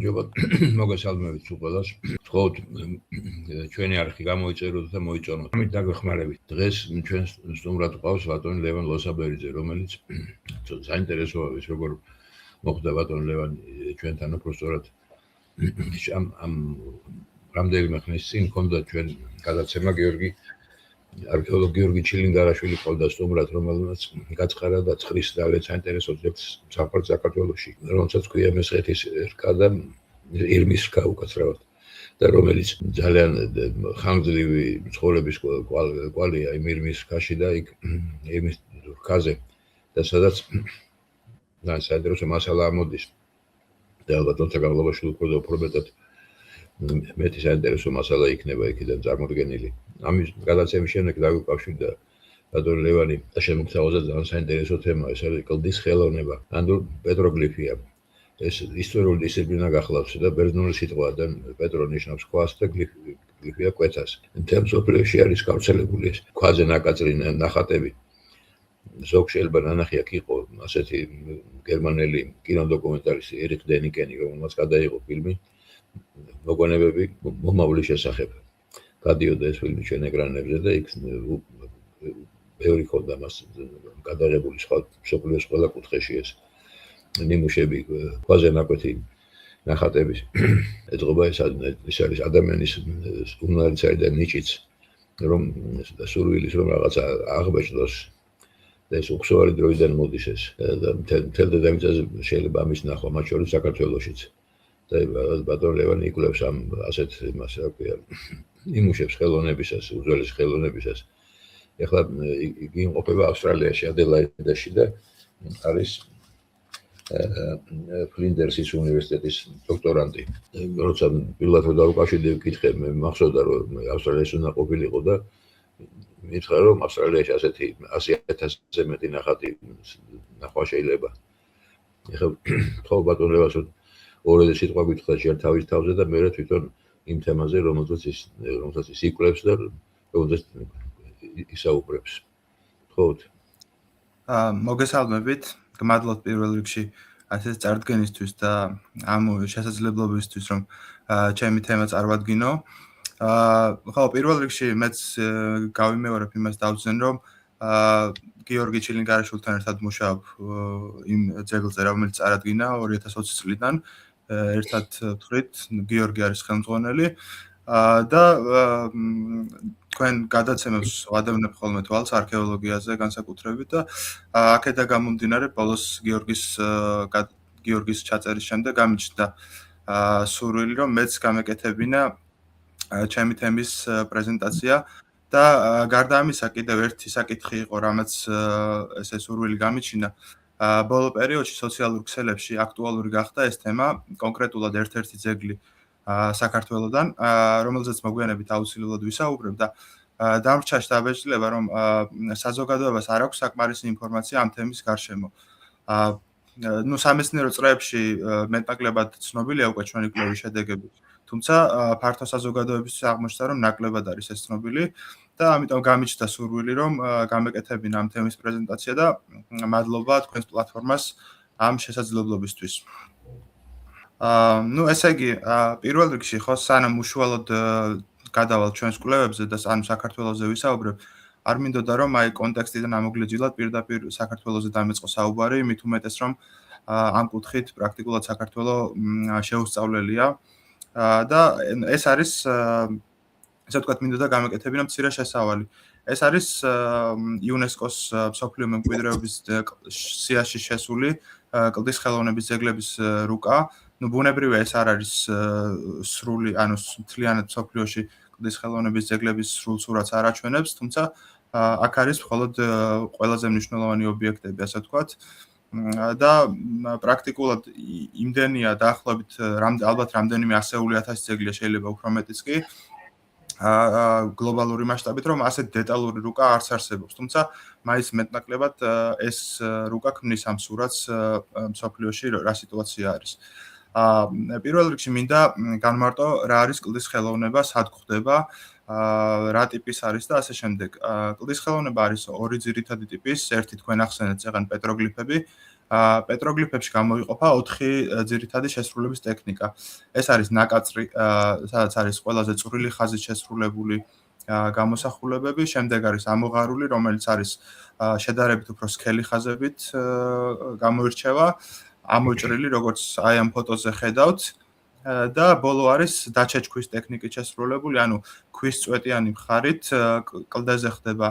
გამარჯობა მოგესალმებით ყველას. Ვთხოვთ ჩვენი არხი გამოიწეროთ და მოიწონოთ. ამით დაგვეხმარებით. დღეს ჩვენ სტუმრად გვყავს ბატონი ლევან ლოსაბერიძე, რომელიც საინტერესოა ის როგორ მოხდა ბატონი ლევან ჩვენთან უბრალოდ ამ რამდენიმე ხნის წინ ჰქონდა ჩვენ გადაცემა არქეოლოგ გიორგი ჩილინგარაშვილი ყავდა სტუმრად, რომელმაც გაცხარა და ცხრის ძალიან საინტერესო ძეგლს საქართველოში, რომელსაც ქვია მესხეთის რკა და ირმის რკა უკაცრავად და რომელიც ძალიან ხანგრძლივი ცხოვრების კვალია იმ ირმის რკაში და იქ ირმის რკაზე და სადაც ძალიან საინტერესო მასალა ამოდის და ალბათ თუმცა განმავლობაში უფრო და უფრო მეტად მეტი საინტერესო მასალა იქნება იქიდან წარმოდგენილი. ამის გადაცემის შემდეგ დაგვიკავშირდა ბატონი ლევანი და შემოგთავაზა ძალიან საინტერესო თემა, ეს არის კლდის ხელოვნება, ანუ პეტროგლიფია. ეს ისტორიული დისციპლინა გახლავს და ბერძნული სიტყვაა და პეტრო ნიშნავს ქვას და გლიფია კვეთას. მთელ მსოფლიოში არის გავრცელებული ეს ქვაზე ნაკაწრი ნახატები. ზოგ შეიძლება ნანახი აქ იყო ასეთი გერმანელი კინოდოკუმენტარისტი ერიხ დენიკენი, რომელმაც გადაიღო ფილმი მოგონებები მომავლის შესახებ. გადიოდა ეს ფილმი ჩვენ ეკრანებზე და იქ ბევრი ქონდა მას გადაღებული სხვა მსოფლიოს ყველა კუთხეში ეს ნიმუშები ქვაზე ნაკვეთი ნახატების ეწყობა ეს არის ადამიანის უნარიცარი და ნიჭიც რომ სურვილის რომ რაღაცა აღბეჭდოს და ეს უხსოვარი დროიდან მოდის ეს და მთელ დედამიწაზე შეიძლება ამის ნახვა მათ შორის საქართველოშიც და ბატონ ლევანი იკვლევს ამ ასეთ იმას რა ქვია ნიმუშებს ხელოვნებისას უძველეს ხელოვნებისას ეხლა იგი იმყოფება ავსტრალიაში ადელაიდაში და არის ფლინდერსის უნივერსიტეტის დოქტორანტი. როცა პირველად დავუკავშირდი ვკითხე, მე მახსოვდა რომ ავსტრალიაში უნდა ყოფილიყო და მითხრა რომ ავსტრალიაში ასეთი 100,000-ზე მეტი ნახატი ნახვა შეიძლება. ეხლა თქო ბატონ ლევანს ორეზე სიტყვა გითხრა ჯერ თავის თავზე და მე თვითონ იმ თემაზე რომელსაც ის იკვლევს და რომელსაც ისაუბრებს. თქოთ. მოგესალმებით. გმადლობთ პირველ რიგში ასეთ წარდგენისთვის და ამ შესაძლებლობისთვის რომ ჩემი თემა წარმოვადგინო. ხო, პირველ რიგში მეც გავიმეორებ იმას დავძენ რომ გიორგი ჩილინგარაშვილთან ერთად მუშაობ იმ ძეგლზე, რომელიც წარადგინა 2020 წლიდან. ერთად ვთხრით, გიორგი არის ხელმძღვანელი და თქვენ გადაცემებს ვადევნებ ხოლმე თვალს არქეოლოგიაზე განსაკუთრებით და აქედან გამომდინარე ბოლოს გიორგის ჩაწერის შემდეგ გამიჩნდა სურვილი რომ მეც გამეკეთებინა ჩემი თემის პრეზენტაცია და გარდა ამისა კიდევ ერთი საკითხი იყო რამაც ესე სურვილი გამიჩინა ბოლო პერიოდში სოციალურ ქსელებში აქტუალური გახდა ეს თემა კონკრეტულად ერთ-ერთი ძეგლი საქართველოდან რომელზეც მოგვიანებით აუცილებლად ვისაუბრებ და დამრჩა შთაბეჭდილება რომ საზოგადოებას არ აქვს საკმარისი ინფორმაცია ამ თემის გარშემო. სამეცნიერო წრეებში მეტნაკლებად ცნობილია უკვე ჩვენი კვლევის შედეგები, თუმცა ფართო საზოგადოებისთვის აღმოჩნდა რომ ნაკლებად არის ეს ცნობილი და ამიტომ გამიჩნდა სურვილი რომ გამეკეთებინა ამ თემის პრეზენტაცია და მადლობა თქვენს პლატფორმას ამ შესაძლებლობისთვის. ესე იგი, პირველ რიგში ხო სანამ უშუალოდ გადავალ ჩვენს კვლევებზე და ანუ საქართველოზე ვისაუბრებ, არ მინდოდა რომ აი კონტექსტიდან ამოგლეჯილად პირდაპირ საქართველოზე დამეწყო საუბარი, მით უმეტეს რომ ამ კუთხით პრაქტიკულად საქართველო შეუსწავლელია და ეს არის ესე ვთქვათ, მინდოდა გამეკეთებინა მცირე შესავალი. ეს არის იუნესკოს მსოფლიო მემკვიდრეობის სიაში შესული კლდის ხელოვნების ძეგლების რუკა. ბუნებრივია ეს არ არის სრული, ანუ მთლიანად მსოფლიოში კლდის ხელოვნების ძეგლების სრულ სურათს არ აჩვენებს, თუმცა აქ არის მხოლოდ ყველაზე მნიშვნელოვანი ობიექტები, ასე ვთქვათ. და პრაქტიკულად იმდენია დაახლოებით ალბათ რამდენიმე ასეული ათასი ძეგლია, შეიძლება უფრო მეტიც კი. გლობალური მასშტაბით რომ ასეთ დეტალური რუკა არც არსებობს, თუმცა მაინც მეტნაკლებად ეს რუკა ქმნის ამ სურათს მსოფლიოში რა სიტუაცია არის. პირველ რიგში მინდა განმარტო რა არის კლდის ხელოვნება, სად გვხდება რა ტიპის არის და ასე შემდეგ. კლდის ხელოვნება არის ორი ძირითადი ტიპის, ერთი თქვენ ახსენეთ წეგან პეტროგლიფები. პეტროგლიფებში გამოიყოფა 4 ძირითადი შესრულების ტექნიკა. ეს არის ნაკაწრი, სადაც არის ყველაზე წვრილი ხაზით შესრულებული გამოსახულებები, შემდეგ არის ამოღარული, რომელიც არის შედარებით უფრო სქელი ხაზებით გამოირჩევა, ამოჭრილი, როგორც აი ამ ფოტოზე ხედავთ. და ბოლო არის დაჩეჩქვის ტექნიკით შესრულებული, ანუ ქვის წვეტიანი მხარით კლდეზე ხდება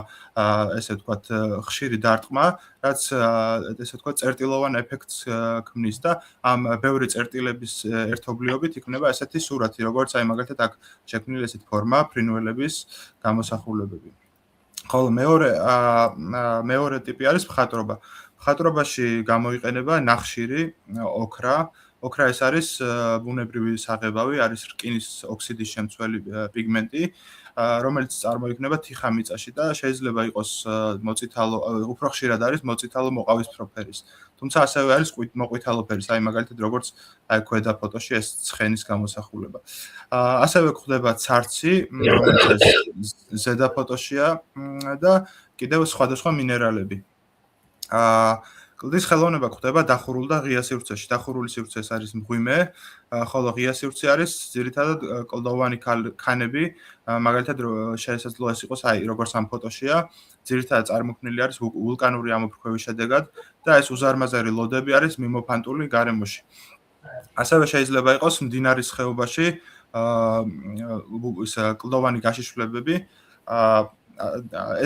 ესე ვთქვათ ხშირი დარტყმა, რაც ესე ვთქვათ წერტილოვან ეფექტს ქმნის და ამ ბევრი წერტილების ერთობლიობით იქნება ესეთი სურათი, როგორც აი მაგალითად აქ შექმნილი ესეთი ფორმა, ფრინველების გამოსახულებები. ხოლო მეორე ტიპი არის მხატვრობა. მხატვრობაში გამოიყენება ნახშირი, ოქრა ეს არის ბუნებრივი საღებავი, არის რკინის ოქსიდის შემცველი პიგმენტი, რომელიც წარმოიქმნება თიხამიწაში და შეიძლება იყოს მოწითალო, უფრო ხშირად არის მოწითალო მოყავისფრო ფერის. თუმცა ასევე არის მოყვითალო ფერის, აი მაგალითად როგორც აი ქვედა ფოტოში ეს ცხენის გამოსახულება. ასევე გვხვდება ცარცი, რომელიც ზედა ფოტოშია და კიდევ სხვადასხვა მინერალები. კლდის ხელოვნება გვხვდება დახურულ და ღია სივრცეში. დახურული სივრცე ეს არის მღვიმე, ხოლო ღია სივრცე არის ძირითადად კლდოვანი ქანები, მაგალითად შესაძლოა ეს იყოს აი როგორც ამ ფოტოშია, ძირითადად წარმოქმნილი არის ვულკანური ამოფრქვევის შედეგად და ეს უზარმაზარი ლოდები არის მიმოფანტული გარემოში. ასევე შეიძლება იყოს მდინარის ხეობაში ის კლდოვანი გაშიშვლებები,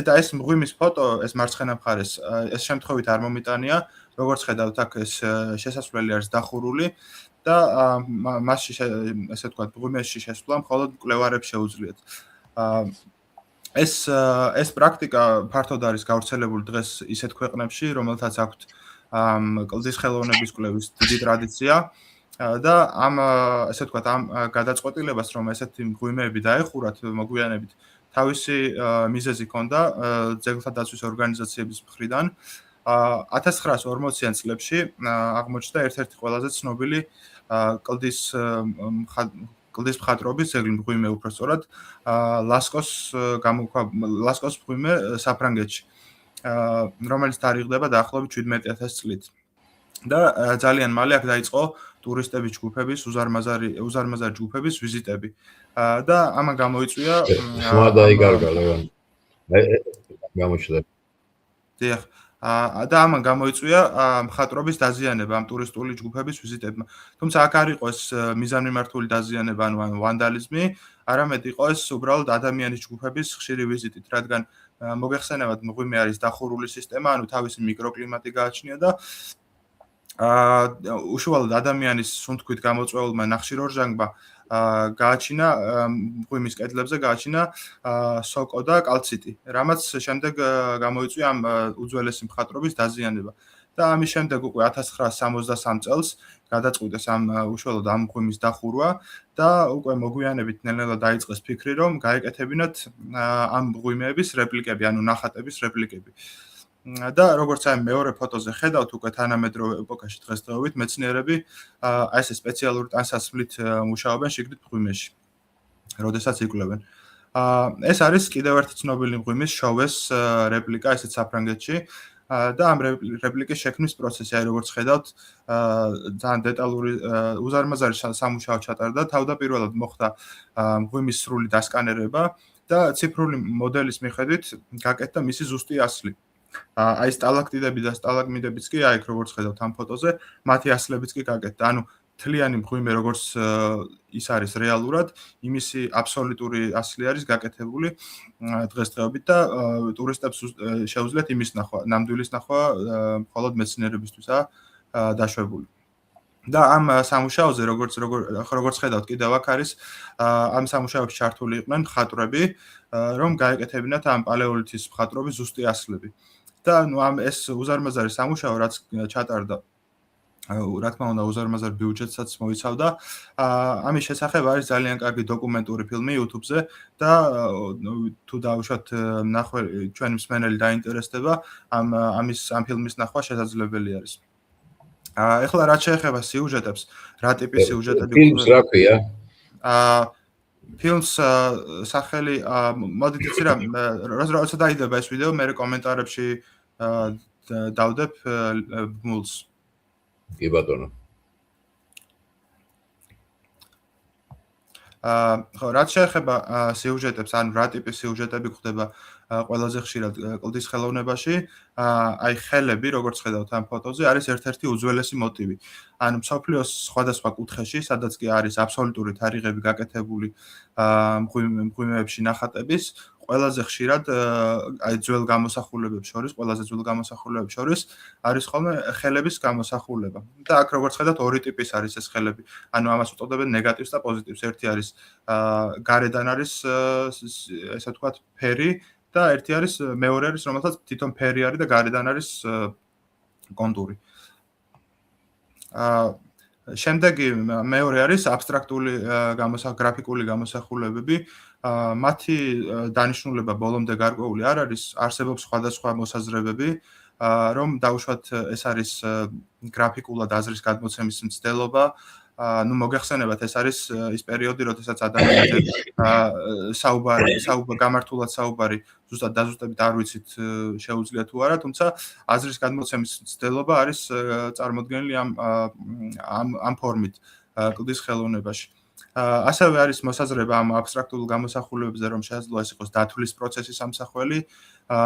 და ეს მღვიმის ფოტო, ეს მარცხენა მხარეს, ეს შემთხვევით არ მომიტანია, როგორც ხედავთ აქ ეს შესასვლელი არის დახურული და მასში ესე ვთქვათ მღვიმეში შესვლა მხოლოდ მკვლევარებს შეუძლიათ. ეს პრაქტიკა ფართოდ არის გავრცელებული დღეს ისეთ ქვეყნებში, რომელთაც აქვთ კლდის ხელოვნების კვლევის დიდი ტრადიცია და ამ ესე ვთქვათ ამ გადაწყვეტილებას, რომ ესეთი მღვიმეები დაეხურათ მოგვიანებით თავისი მიზეზი ჰქონდა ძეგლთა დაცვის ორგანიზაციების მხრიდან. 1940-იან წლებში აღმოჩნდა ერთ-ერთი ყველაზე ცნობილი კლდის მხატვრობის ძეგლი მღვიმე უпростоრად ლასკოს მღვიმე საფრანგეთში, რომელიც თარიღდება დაახლოებით 17,000 წლით. და ძალიან მალე აქ დაიწყო ტურისტების ჯგუფების, უზარმაზარი ჯგუფების ვიზიტები. და ამან გამოიწვია ხმა დაიგარგა ლევან. გამოჩნდა. დიახ. და ამან გამოიწვია მხატვრობის დაზიანება ამ ტურისტული ჯგუფების ვიზიტებმა. თუმცა აქ არ იყო ეს მიზანმიმართული დაზიანება, ანუ ვანდალიზმი, არამედ იყო ეს უბრალოდ ადამიანის ჯგუფების ხშირი ვიზიტით, რადგან მოგეხსენებათ მღვიმე არის დახურული სისტემა, ანუ თავისი მიკროკლიმატი გააჩნია და უშუალოდ ადამიანის სუნთქვით გამოწვეულმა ნახშირორჟანგმა გააჩინა მღვიმის კედლებზე გააჩინა სოკო და კალციტი, რამაც შემდეგ გამოიწვია ამ უძველესი მხატვრობის დაზიანება. და ამის შემდეგ უკვე 1963 წელს გადაწყვიტეს უშუალოდ ამ მღვიმის დახურვა და უკვე მოგვიანებით ნელ-ნელა დაიწყეს ფიქრი, რომ გაეკეთებინათ ამ მღვიმეების რეპლიკები, ანუ ნახატების რეპლიკები. და როგორც აი მეორე ფოტოზე ხედავთ, უკვე თანამედროვე ეპოქაში დღესდღეობით მეცნიერები აი ეს სპეციალური ტანსაცმლით მუშაობენ შიგნით მღვიმეში, როდესაც იკვლევენ. ეს არის კიდევ ერთი ცნობილი მღვიმის შოვეს რეპლიკა, ესეც საფრანგეთში. და ამ რეპლიკის შექმნის პროცესი, აი როგორც ხედავთ, ძალიან დეტალური უზარმაზარი სამუშაო ჩატარდა. თავდაპირველად მოხდა მღვიმის სრული დასკანერება და ციფრული მოდელის მიხედვით გაკეთდა მისი ზუსტი ასლი. აი სტალაქტიდები და სტალაგმიტებიც კი აი როგორც ხედავთ ამ ფოტოზე, მათი ასლებიც კი გაკეთდა. ანუ თლიანი მღვიმე როგორც ის არის რეალურად, იმისი აბსოლუტური ასლი არის გაკეთებული დღესდღეობით და ტურისტებს შეუძლიათ იმის ნახვა, ნამდვილის ნახვა მხოლოდ მეცნიერებისთვისაა დაშვებული. და ამ სამუშაოზე როგორც ხედავთ, კიდევ აქ არის ამ სამუშაოებში ჩართული იყვნენ მხატვრები, რომ გაეკეთებინათ ამ პალეოლითის მხატვრობის ზუსტი ასლები. და ამ ეს უზარმაზარი სამუშაო რაც ჩატარდა, რა თქმა უნდა, უზარმაზარ ბიუჯეტსაც მოიცავდა. ამის შესახებ არის ძალიან კარგი დოკუმენტური ფილმი YouTube-ზე და თუ დავუშვათ ნახვა ჩვენი მსმენელი დაინტერესდება, ამ ფილმის ნახვა შესაძლებელი არის. ეხლა რაც შეეხება სიუჟეტებს, რა ტიპის სიუჟეტები ფილმს რა ქვია? ფილმს სახელი მოდით იცი რა როცა დაიდება ეს ვიდეო მე კომენტარებში დავდებ ბმულს. კი ბატონო. ხო, რაც შეეხება სიუჟეტებს, ანუ რა ტიპის სიუჟეტები გვხდება ყველაზე ხშირად კლდის ხელოვნებაში, აი ხელები, როგორც ხედავთ ამ ფოტოზე, არის ერთ-ერთი უძველესი მოტივი. ანუ მსოფლიოს სხვადასხვა კუთხეში, სადაც კი არის აბსოლუტური თარიღები გაკეთებული მღვიმეებში ნახატების, ყველაზე ხშირად აი ძველ გამოსახულებებს შორის, ყველაზე ძველ გამოსახულებებს შორის არის ხოლმე ხელების გამოსახულება. და აქ როგორც ხედავთ, ორი ტიპის არის ეს ხელები. ანუ ამას უწოდებენ ნეგატივს და პოზიტივს. ერთი არის გარედან არის ესე ვთქვათ ფერი და ერთი არის მეორე არის რომელსაც თვითონ ფერი არის და გარედან არის კონტური. შემდეგი მეორე არის აბსტრაქტული გრაფიკული გამოსახულებები. მათი დანიშნულება ბოლომდე გარკვეული არ არის, არსებობს სხვადასხვა მოსაზრებები, რომ დაუშვათ ეს არის გრაფიკულად აზრის გადმოცემის მცდელობა. ნუ მოგეხსენებათ, ეს არის ის პერიოდი, როდესაც ადამიანებზე გამართულად საუბარი ზუსტად დაზუსტებით არ ვიცით შეუძლია თუ არა, თუმცა აზრის გადმოცემის მცდელობა არის წარმოდგენილი ამ ფორმით კლდის ხელოვნებაში. ასევე არის მოსაზრება ამ აბსტრაქტულ გამოსახულებებზე, რომ შესაძლოა ეს იყოს დათვლის პროცესის ამსახველი.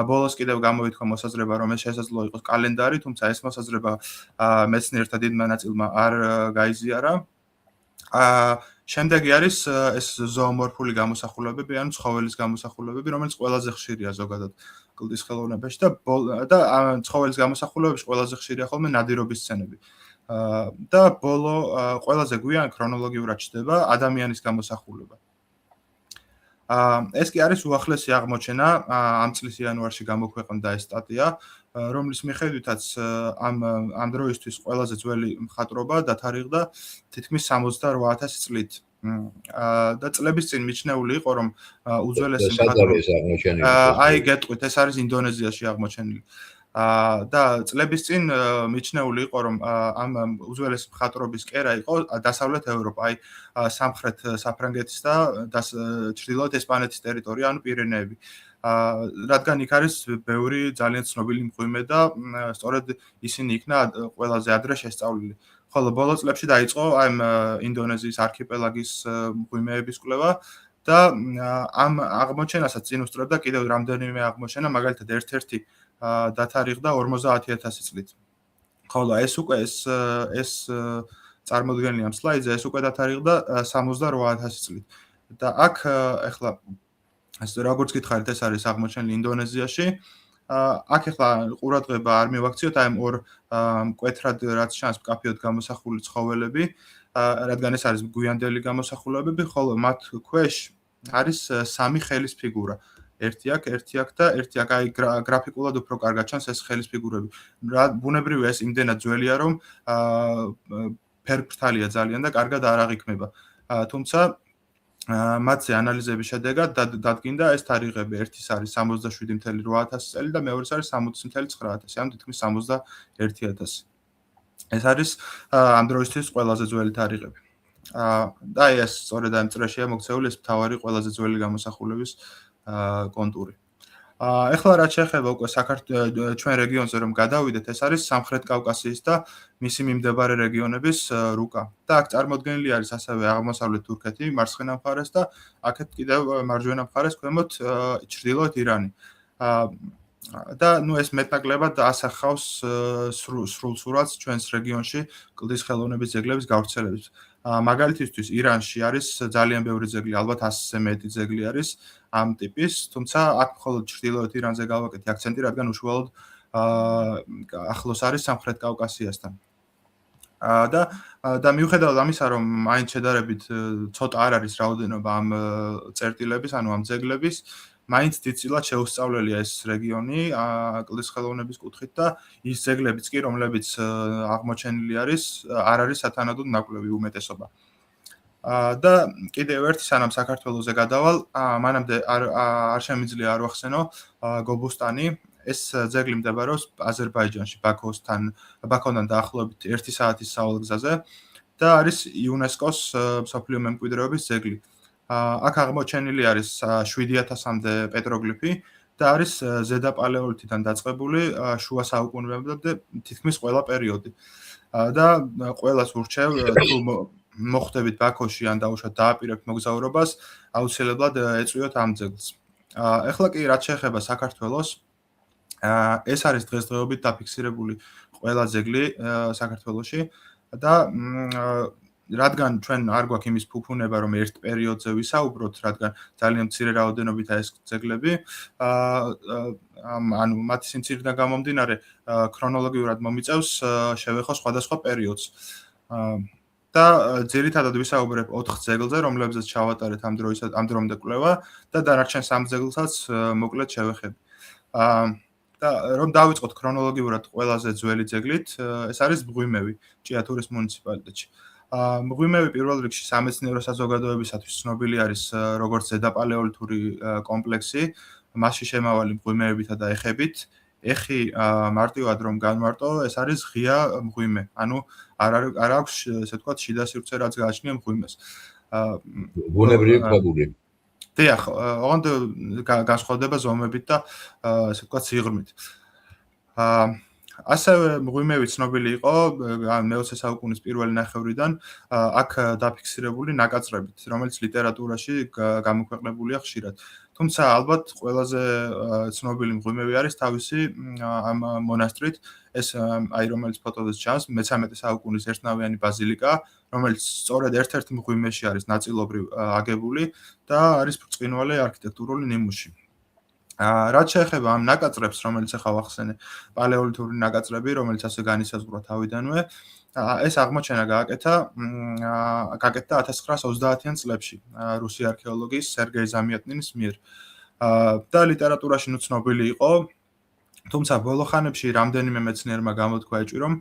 ბოლოს კიდევ გამოვითქვა მოსაზრება, რომ ეს შესაძლოა იყოს კალენდარი, თუმცა ეს მოსაზრება მეცნიერთა დიდმა ნაწილმა არ გაიზიარა. შემდეგი არის ეს ზოომორფული გამოსახულებები, ანუ ცხოველის გამოსახულებები, რომელიც ყველაზე ხშირია ზოგადად კლდის ხელოვნებაში და ცხოველის გამოსახულებებში ყველაზე ხშირია ხოლმე ნადირობის სცენები. და ბოლო ყველაზე გვიან ქრონოლოგიურად ჩდება ადამიანის გამოსახულება. ეს კი არის უახლესი აღმოჩენა, ამ წლის იანვარში გამოქვეყნდა ეს სტატია, რომლის მიხედვითაც ამ დროისთვის ყველაზე ძველი მხატვრობა დათარიღდა თითქმის 68,000 წლით. და წლების წინ მიჩნეული იყო, რომ უძველესი მხატვრობა აი გეტყვით, ეს არის ინდონეზიაში აღმოჩენილი. და წლების წინ მიჩნეული იყო, რომ ამ უძველესი მხატვრობის კერა იყო დასავლეთ ევროპა, აი სამხრეთ საფრანგეთის და ჩრდილოეთ ესპანეთის ტერიტორია, ანუ პირენეები. რადგან იქ არის ბევრი ძალიან ცნობილი მღვიმე და სწორედ ისინი იქნა ყველაზე ადრე შესწავლილი. ხოლო ბოლო წლებში დაიწყო ამ ინდონეზიის არქიპელაგის მღვიმეების კვლევა და ამ აღმოჩენასაც წინ უსწრებდა კიდევ რამდენიმე აღმოჩენა, მაგალითად ერთ-ერთი დათარიღდა 50,000 წლით. ხოლო ეს უკვე ეს წარმოდგენილი ამ სლაიდზე ეს უკვე დათარიღდა 68,000 წლით. და აქ ეხლა ეს როგორც გითხარით, ეს არის აღმოჩენილი ინდონეზიაში. აქ ეხლა ყურადღება არ მივაქციოთ აი ამ ორ მკვეთრად რაც ჩანს მკაფიოდ გამოსახული ცხოველები, რადგან ეს არის გვიანდელი გამოსახულებები, ხოლო მათ ქვეშ არის სამი ხელის ფიგურა. ერთი აქ და ერთი აქ, აი გრაფიკულად უფრო კარგად ჩანს ეს ხელის ფიგურები. ბუნებრივია ეს იმდენად ძველია, რომ ფერფრთალია ძალიან და კარგად არ აღიქმება. თუმცა მათზე ანალიზების შედეგად დადგინდა ეს თარიღები. ერთის არის 67,800 წელი და მეორეს არის 60,900, ანუ თითქმის 61,000. ეს არის ამ დროისთვის ყველაზე ძველი თარიღები. და აი ეს სწორედ ამ წრეშია მოქცეული ეს მთავარი ყველაზე ძველი გამოსახულების კონტური. ეხლა რაც შეეხება უკვე ჩვენ რეგიონზე რომ გადავიდეთ, ეს არის სამხრეთ კავკასიის და მისი მიმდებარე რეგიონების რუკა. და აქ წარმოდგენილი არის ასევე აღმოსავლეთ თურქეთი, მარცხენა მხარეს და აქეთ კიდევ მარჯვენა მხარეს ქვემოთ ჩრდილოეთ ირანი. და ნუ ეს მეტნაკლებად ასახავს სრულ სურათს ჩვენს რეგიონში კლდის ხელოვნების ძეგლების გავრცელების. მაგალითისთვის ირანში არის ძალიან ბევრი ძეგლი, ალბათ 100-ზე მეტი ძეგლი არის ამ ტიპის, თუმცა აქ მხოლოდ ჩრდილოეთ ირანზე გავაკეთე აქცენტი, რადგან უშუალოდ ახლოს არის სამხრეთ კავკასიასთან. და მიუხედავად ამისა, რომ მაინც შედარებით ცოტა არ არის რაოდენობა ამ წერტილების, ანუ ამ ძეგლების, მაინც დიდწილად შეუსწავლელია ეს რეგიონი კლდის ხელოვნების კუთხით და ის ძეგლებიც კი, რომლებიც აღმოჩენილი არის, არ არის სათანადოდ ნაკვლევი უმეტესობა. და კიდევ ერთი სანამ საქართველოზე გადავალ, მანამდე არ შემიძლია არ ვახსენო გობუსტანი. ეს ძეგლი მდებარეობს აზერბაიჯანში, ბაქოდან დაახლოებით 1 საათის სავალ გზაზე და არის იუნესკოს მსოფლიო მემკვიდრეობის ძეგლი. აქ აღმოჩენილი არის 7000-მდე პეტროგლიფი და არის ზედა პალეოლითიდან დაწყებული შუა საუკუნეებამდე თითქმის ყველა პერიოდი. და ყველას ურჩევ თუ მოხვდებით ბაქოში ან დაუშვათ დააპირებთ მოგზაურობას, აუცილებლად ეწვიოთ ამ ძეგლს. ეხლა კი რაც შეეხება საქართველოს, ეს არის დღესდღეობით დაფიქსირებული ყველა ძეგლი საქართველოში და რადგან ჩვენ არ გვაქვს იმის ფუფუნება, რომ ერთ პერიოდზე ვისაუბროთ, რადგან ძალიან მცირე რაოდენობითაა ეს ძეგლები, ანუ მათი სიმცირიდან გამომდინარე, ქრონოლოგიურად მომიწევს შევეხო სხვადასხვა პერიოდს. და ძირითადად ვისაუბრებ 4 ძეგლზე, რომლებზეც ჩავატარეთ ამ დრომდე კვლევა და დანარჩენ 3 ძეგლსაც მოკლედ შევეხები. და რომ დავიწყოთ ქრონოლოგიურად ყველაზე ძველი ძეგლით, ეს არის მღვიმევი, ჭიათურის მუნიციპალიტეტში. მღვიმევი პირველ რიგში სამეცნიერო საზოგადოებისათვის ცნობილი არის როგორც ზედაპალეოლითური კომპლექსი, მასში შემავალი მღვიმეებითა და ეხებით. ეხი მარტივად რომ განმარტო, ეს არის ღია მღვიმე. ანუ არ აქვს, ესე ვთქვათ, შიდა სივრცე, რაც გააჩნია მღვიმეს. ბუნებრივი ქვაბული. დიახ, ოღონდ განსხვავდება ზომებით და ესე ვთქვათ, სიღრმით. ასევე მღვიმევი ცნობილი იყო მე-20 საუკუნის პირველი ნახევრიდან აქ დაფიქსირებული ნაკაწრებით, რომელიც ლიტერატურაში გამოქვეყნებულია ხშირად. თუმცა ალბათ ყველაზე ცნობილი მღვიმევი არის თავისი ამ მონასტრით, ეს რომელიც ფოტოდაც ჩანს, მე-13 საუკუნის ერთნავიანი ბაზილიკა, რომელიც სწორედ ერთ-ერთ მღვიმეში არის ნაწილობრივ აგებული და არის ბრწყინვალე არქიტექტურული ნიმუში. რაც შეეხება ამ ნაკაწრებს, რომელიც ახლა ვახსენე, პალეოლითური ნაკაწრები, რომელიც ასე განისაზღვრა თავიდანვე, ეს აღმოჩენა გააკეთა 1930-იან წლებში რუსი არქეოლოგის სერგეი ზამიატნინის მიერ. და ლიტერატურაში ცნობილი იყო, თუმცა ბოლო ხანებში რამდენიმე მეცნიერმა გამოთქვა ეჭვი, რომ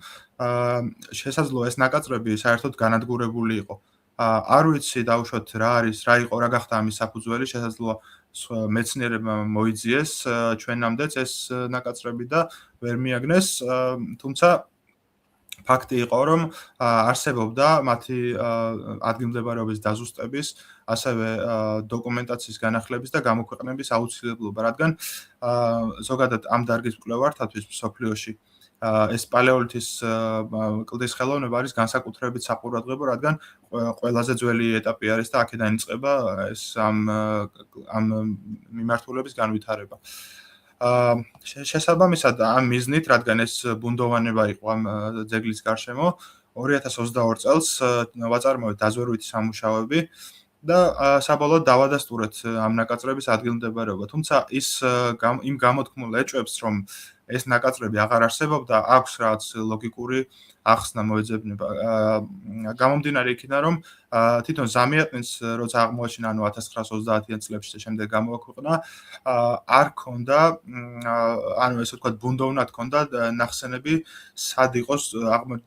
შესაძლოა ეს ნაკაწრები საერთოდ განადგურებული იყო. არ ვიცი დაუშვათ რა იყო, რა გახდა ამის საფუძველი, შესაძლოა მეცნიერებმა მოიძიეს ჩვენამდეც ეს ნაკაწრები და ვერ მიაგნეს, თუმცა ფაქტი იყო, რომ არსებობდა მათი ადგილმდებარეობის დაზუსტების, ასევე დოკუმენტაციის განახლების და გამოქვეყნების აუცილებლობა, რადგან ზოგადად ამ დარგის მკვლევართათვის მსოფლიოში ეს პალეოლითის კლდის ხელოვნება არის განსაკუთრებით საყურადღებო, რადგან ყველაზე ძველი ეტაპი არის და აქედან იწყება ეს ამ მიმართულების განვითარება. შესაბამისად ამ მიზნით, რადგან ეს ბუნდოვანება იყო ამ ძეგლის გარშემო, 2022 წელს ვაწარმოეთ დაზვერვითი სამუშაოები და საბოლოოდ დავადასტურეთ ამ ნაკაწრების ადგილმდებარეობა. თუმცა იმ გამოთქმულ ეჭვებს, რომ ეს ნაკაწრები აღარ არსებობდა, აქვს რაღაც ლოგიკური ახსნა მოეძებნება. გამომდინარე იქიდან, რომ თვითონ ზამიატნინს როცა აღმოაჩინა, ანუ 1930-იან წლებში და შემდეგ გამოაქვეყნა, არ ქონდა, ანუ ესე ვთქვათ, ბუნდოვნად ქონდა ნახსენები, სად იყოს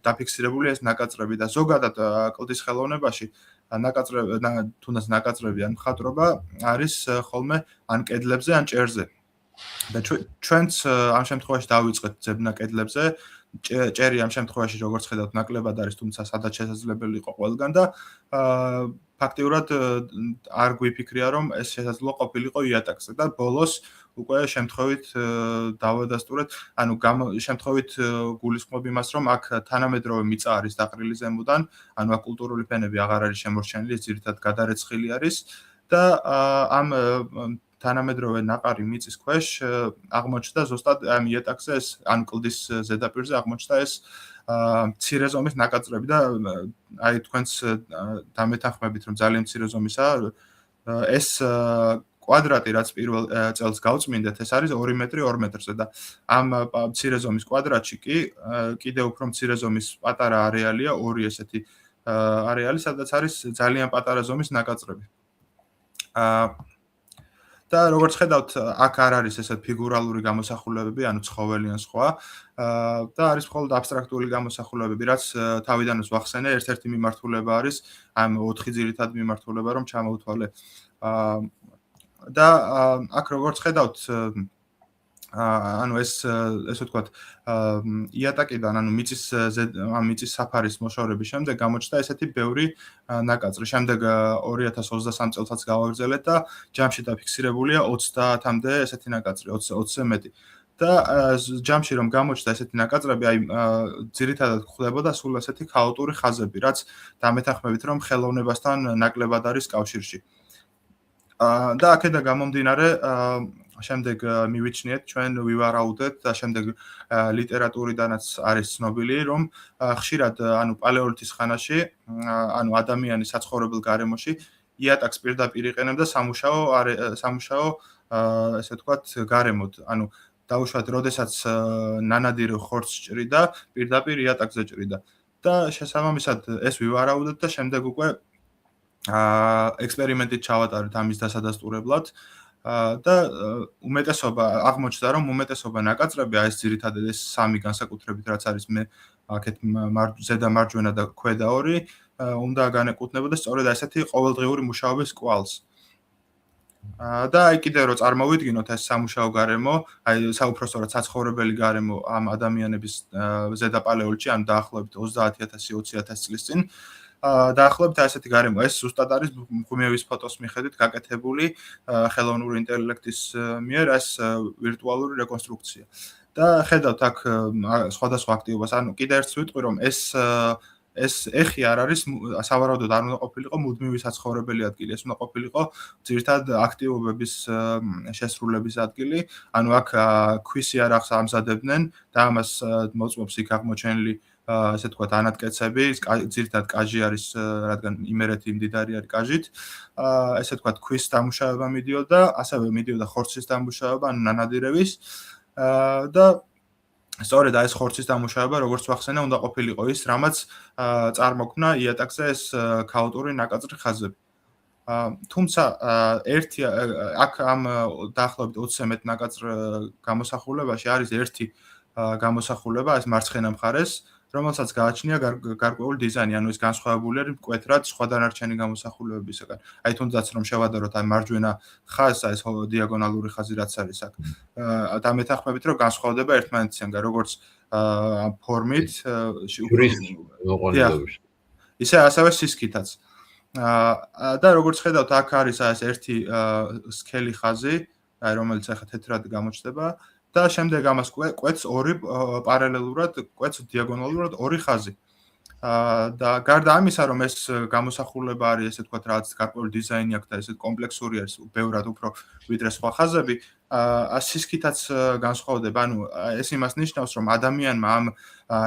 დაფიქსირებული ეს ნაკაწრები და ზოგადად კლდის ხელოვნებაში თუნდაც ნაკაწრები ან მხატვრობა არის ხოლმე ან კედლებზე, ან ჭერზე. და ჩვენც ამ შემთხვევაში დავიწყეთ ძებნა კედლებზე. ჭერი ამ შემთხვევაში როგორც ხედავთ ნაკლებად არის, თუმცა სადაც შესაძლებელი იყო ყველგან და ფაქტიურად არ გვიფიქრია, რომ ეს შესაძლოა ყოფილიყო იატაკზე და ბოლოს უკვე შემთხვევით დავადასტურეთ, ანუ შემთხვევით გულისხმობ იმას, რომ აქ თანამედროვე მიწა არის დაყრილი ზემოდან, ანუ აქ კულტურული ფენები აღარ არის შემორჩენილი, ძირითადად გადარეცხილი არის და ამ თანამედროვე ნაყარი მიწის ქვეშ აღმოჩნდა ზუსტად ამ იატაკზე ეს ან კლდის ზედაპირზე აღმოჩნდა ეს მცირე ზომის ნაკაწრები და აი თქვენს დამეთანხმებით რომ ძალიან მცირე ზომისაა ეს კვადრატი რაც პირველ წელს გავწმინდეთ ეს არის 2 მეტრი 2 მეტრზე და ამ მცირე ზომის კვადრატში კი კიდევ უფრო მცირე ზომის პატარა არეალია ორი ესეთი არეალი სადაც არის ძალიან პატარა ზომის ნაკაწრები და როგორც ხედავთ, აქ არ არის ესეთ ფიგურალური გამოსახულებები, ანუ ცხოველი ან სხვა, და არის მხოლოდ აბსტრაქტული გამოსახულებები, რაც თავიდანვე ვახსენე, ერთ-ერთი მიმართულება არის ამ 4 ძირითადი მიმართულება, რომ ჩამოვთვალე. და აქ როგორც ხედავთ, ანუ ესე ვთქვათ, იატაკიდან, ანუ მიწის საფარის მოშორების შემდეგ გამოჩნდა ესეთი ბევრი ნაკაწრი. შემდეგ 2023 წელსაც გავაგრძელეთ და ჯამში დაფიქსირებულია 30-მდე ესეთი ნაკაწრი, 20-ზე მეტი. და ჯამში რომ გამოჩნდა ესეთი ნაკაწრები, აი ძირითადად ხდებოდა სულ ესეთი ქაოტური ხაზები, რაც დამეთანხმებით რომ ხელოვნებასთან ნაკლებად არის კავშირში. და აქედან გამომდინარე შემდეგ მივიჩნიეთ ჩვენ ვივარაუდეთ და შემდეგ ლიტერატურიდანაც არის ცნობილი რომ ხშირად ანუ პალეოლითის ხანაში ანუ ადამიანის საცხოვრებელ გარემოში იატაკს პირდაპირ იყენებდა სამუშაო ესე ვთქვათ გარემოდ ანუ დაუშვათ როდესაც ნანადირ ხორცს ჭრიდა პირდაპირ იატაკზე ჭრიდა და შესაბამისად ეს ვივარაუდეთ და შემდეგ უკვე ექსპერიმენტით ჩავატარეთ ამის დასადასტურებლად და უმეტესობა აღმოჩნდა რომ უმეტესობა ნაკაწრები ეს ძირითადად ეს სამი განსაკუთრებით რაც არის მე აქეთ ზედა მარჯვენა და ქვედა ორი უნდა განეკუთვნებოდა სწორედ ასეთი ყოველდღიური მუშაობის კვალს და აი კიდევ რომ წარმოვიდგინოთ ეს სამუშაო გარემო აი საუბრობთ საცხოვრებელი გარემო ამ ადამიანების ზედა პალეოლითში ან დაახლოებით 30000-20000 წლის წინ დაახლოებით ასეთი გარემო ეს ზუსტად არის მღვიმევის ფოტოს მიხედვით გაკეთებული ხელოვნური ინტელექტის მიერ ეს ვირტუალური რეკონსტრუქცია და ხედავთ აქ სხვადასხვა აქტივობას ანუ კიდევ ერთს ვიტყვი რომ ეს ეხი არ არის სავარაუდოდ არ უნდა ყოფილიყო მუდმივი საცხოვრებელი ადგილი ეს უნდა ყოფილიყო ძირითადად აქტივობების შესრულების ადგილი ანუ აქ ქვის იარაღს ამზადებდნენ და ამას მოწმობს იქ აღმოჩენილი ასე ვთქვათ ანატკეცები ძირითადად კაჟი არის რადგან იმერეთი მდიდარი არის კაჟით ესე ვთქვათ ქვის დამუშავება მიდიოდა ასევე მიდიოდა ხორცის დამუშავება ანუ ნანადირების და სწორედ ეს ხორცის დამუშავება როგორც ვახსენე უნდა ყოფილიყო ის რამაც წარმოქმნა იატაკზე ეს ქაოტური ნაკაწრი ხაზები თუმცა ერთი აქ ამ დაახლოებით 20-ზე მეტ ნაკაწრ გამოსახულებაში არის ერთი გამოსახულება ეს მარცხენა მხარეს რომელსაც გააჩნია გარკვეული დიზაინი, ანუ ეს განსხვავებული არის მკვეთრად სხვა დანარჩენი გამოსახულებებისგან. აი თუნდაც რომ შევადაროთ აი მარჯვენა ხაზს, ეს დიაგონალური ხაზი რაც არის აქ. დამეთანხმებით რომ განსხვავდება ერთმანეთისგან, როგორც ფორმით, ისე ასევე სისქითაც. და როგორც ხედავთ, აქ არის ეს ერთი სქელი ხაზი, აი რომელიც ახლა თეთრად გამოჩნდება. და შემდეგ ამას კვეთს ორი პარალელურად, კვეთს დიაგონალურად ორი ხაზი. და გარდა ამისა, რომ ეს გამოსახულება არის, ესე ვთქვათ, რაც გარკვეული დიზაინი აქვს და ესე კომპლექსური არის, ბევრად უფრო ვიდრე სხვა ხაზები, სისქითაც განსხვავდება. ანუ ეს იმას ნიშნავს, რომ ადამიანმა ამ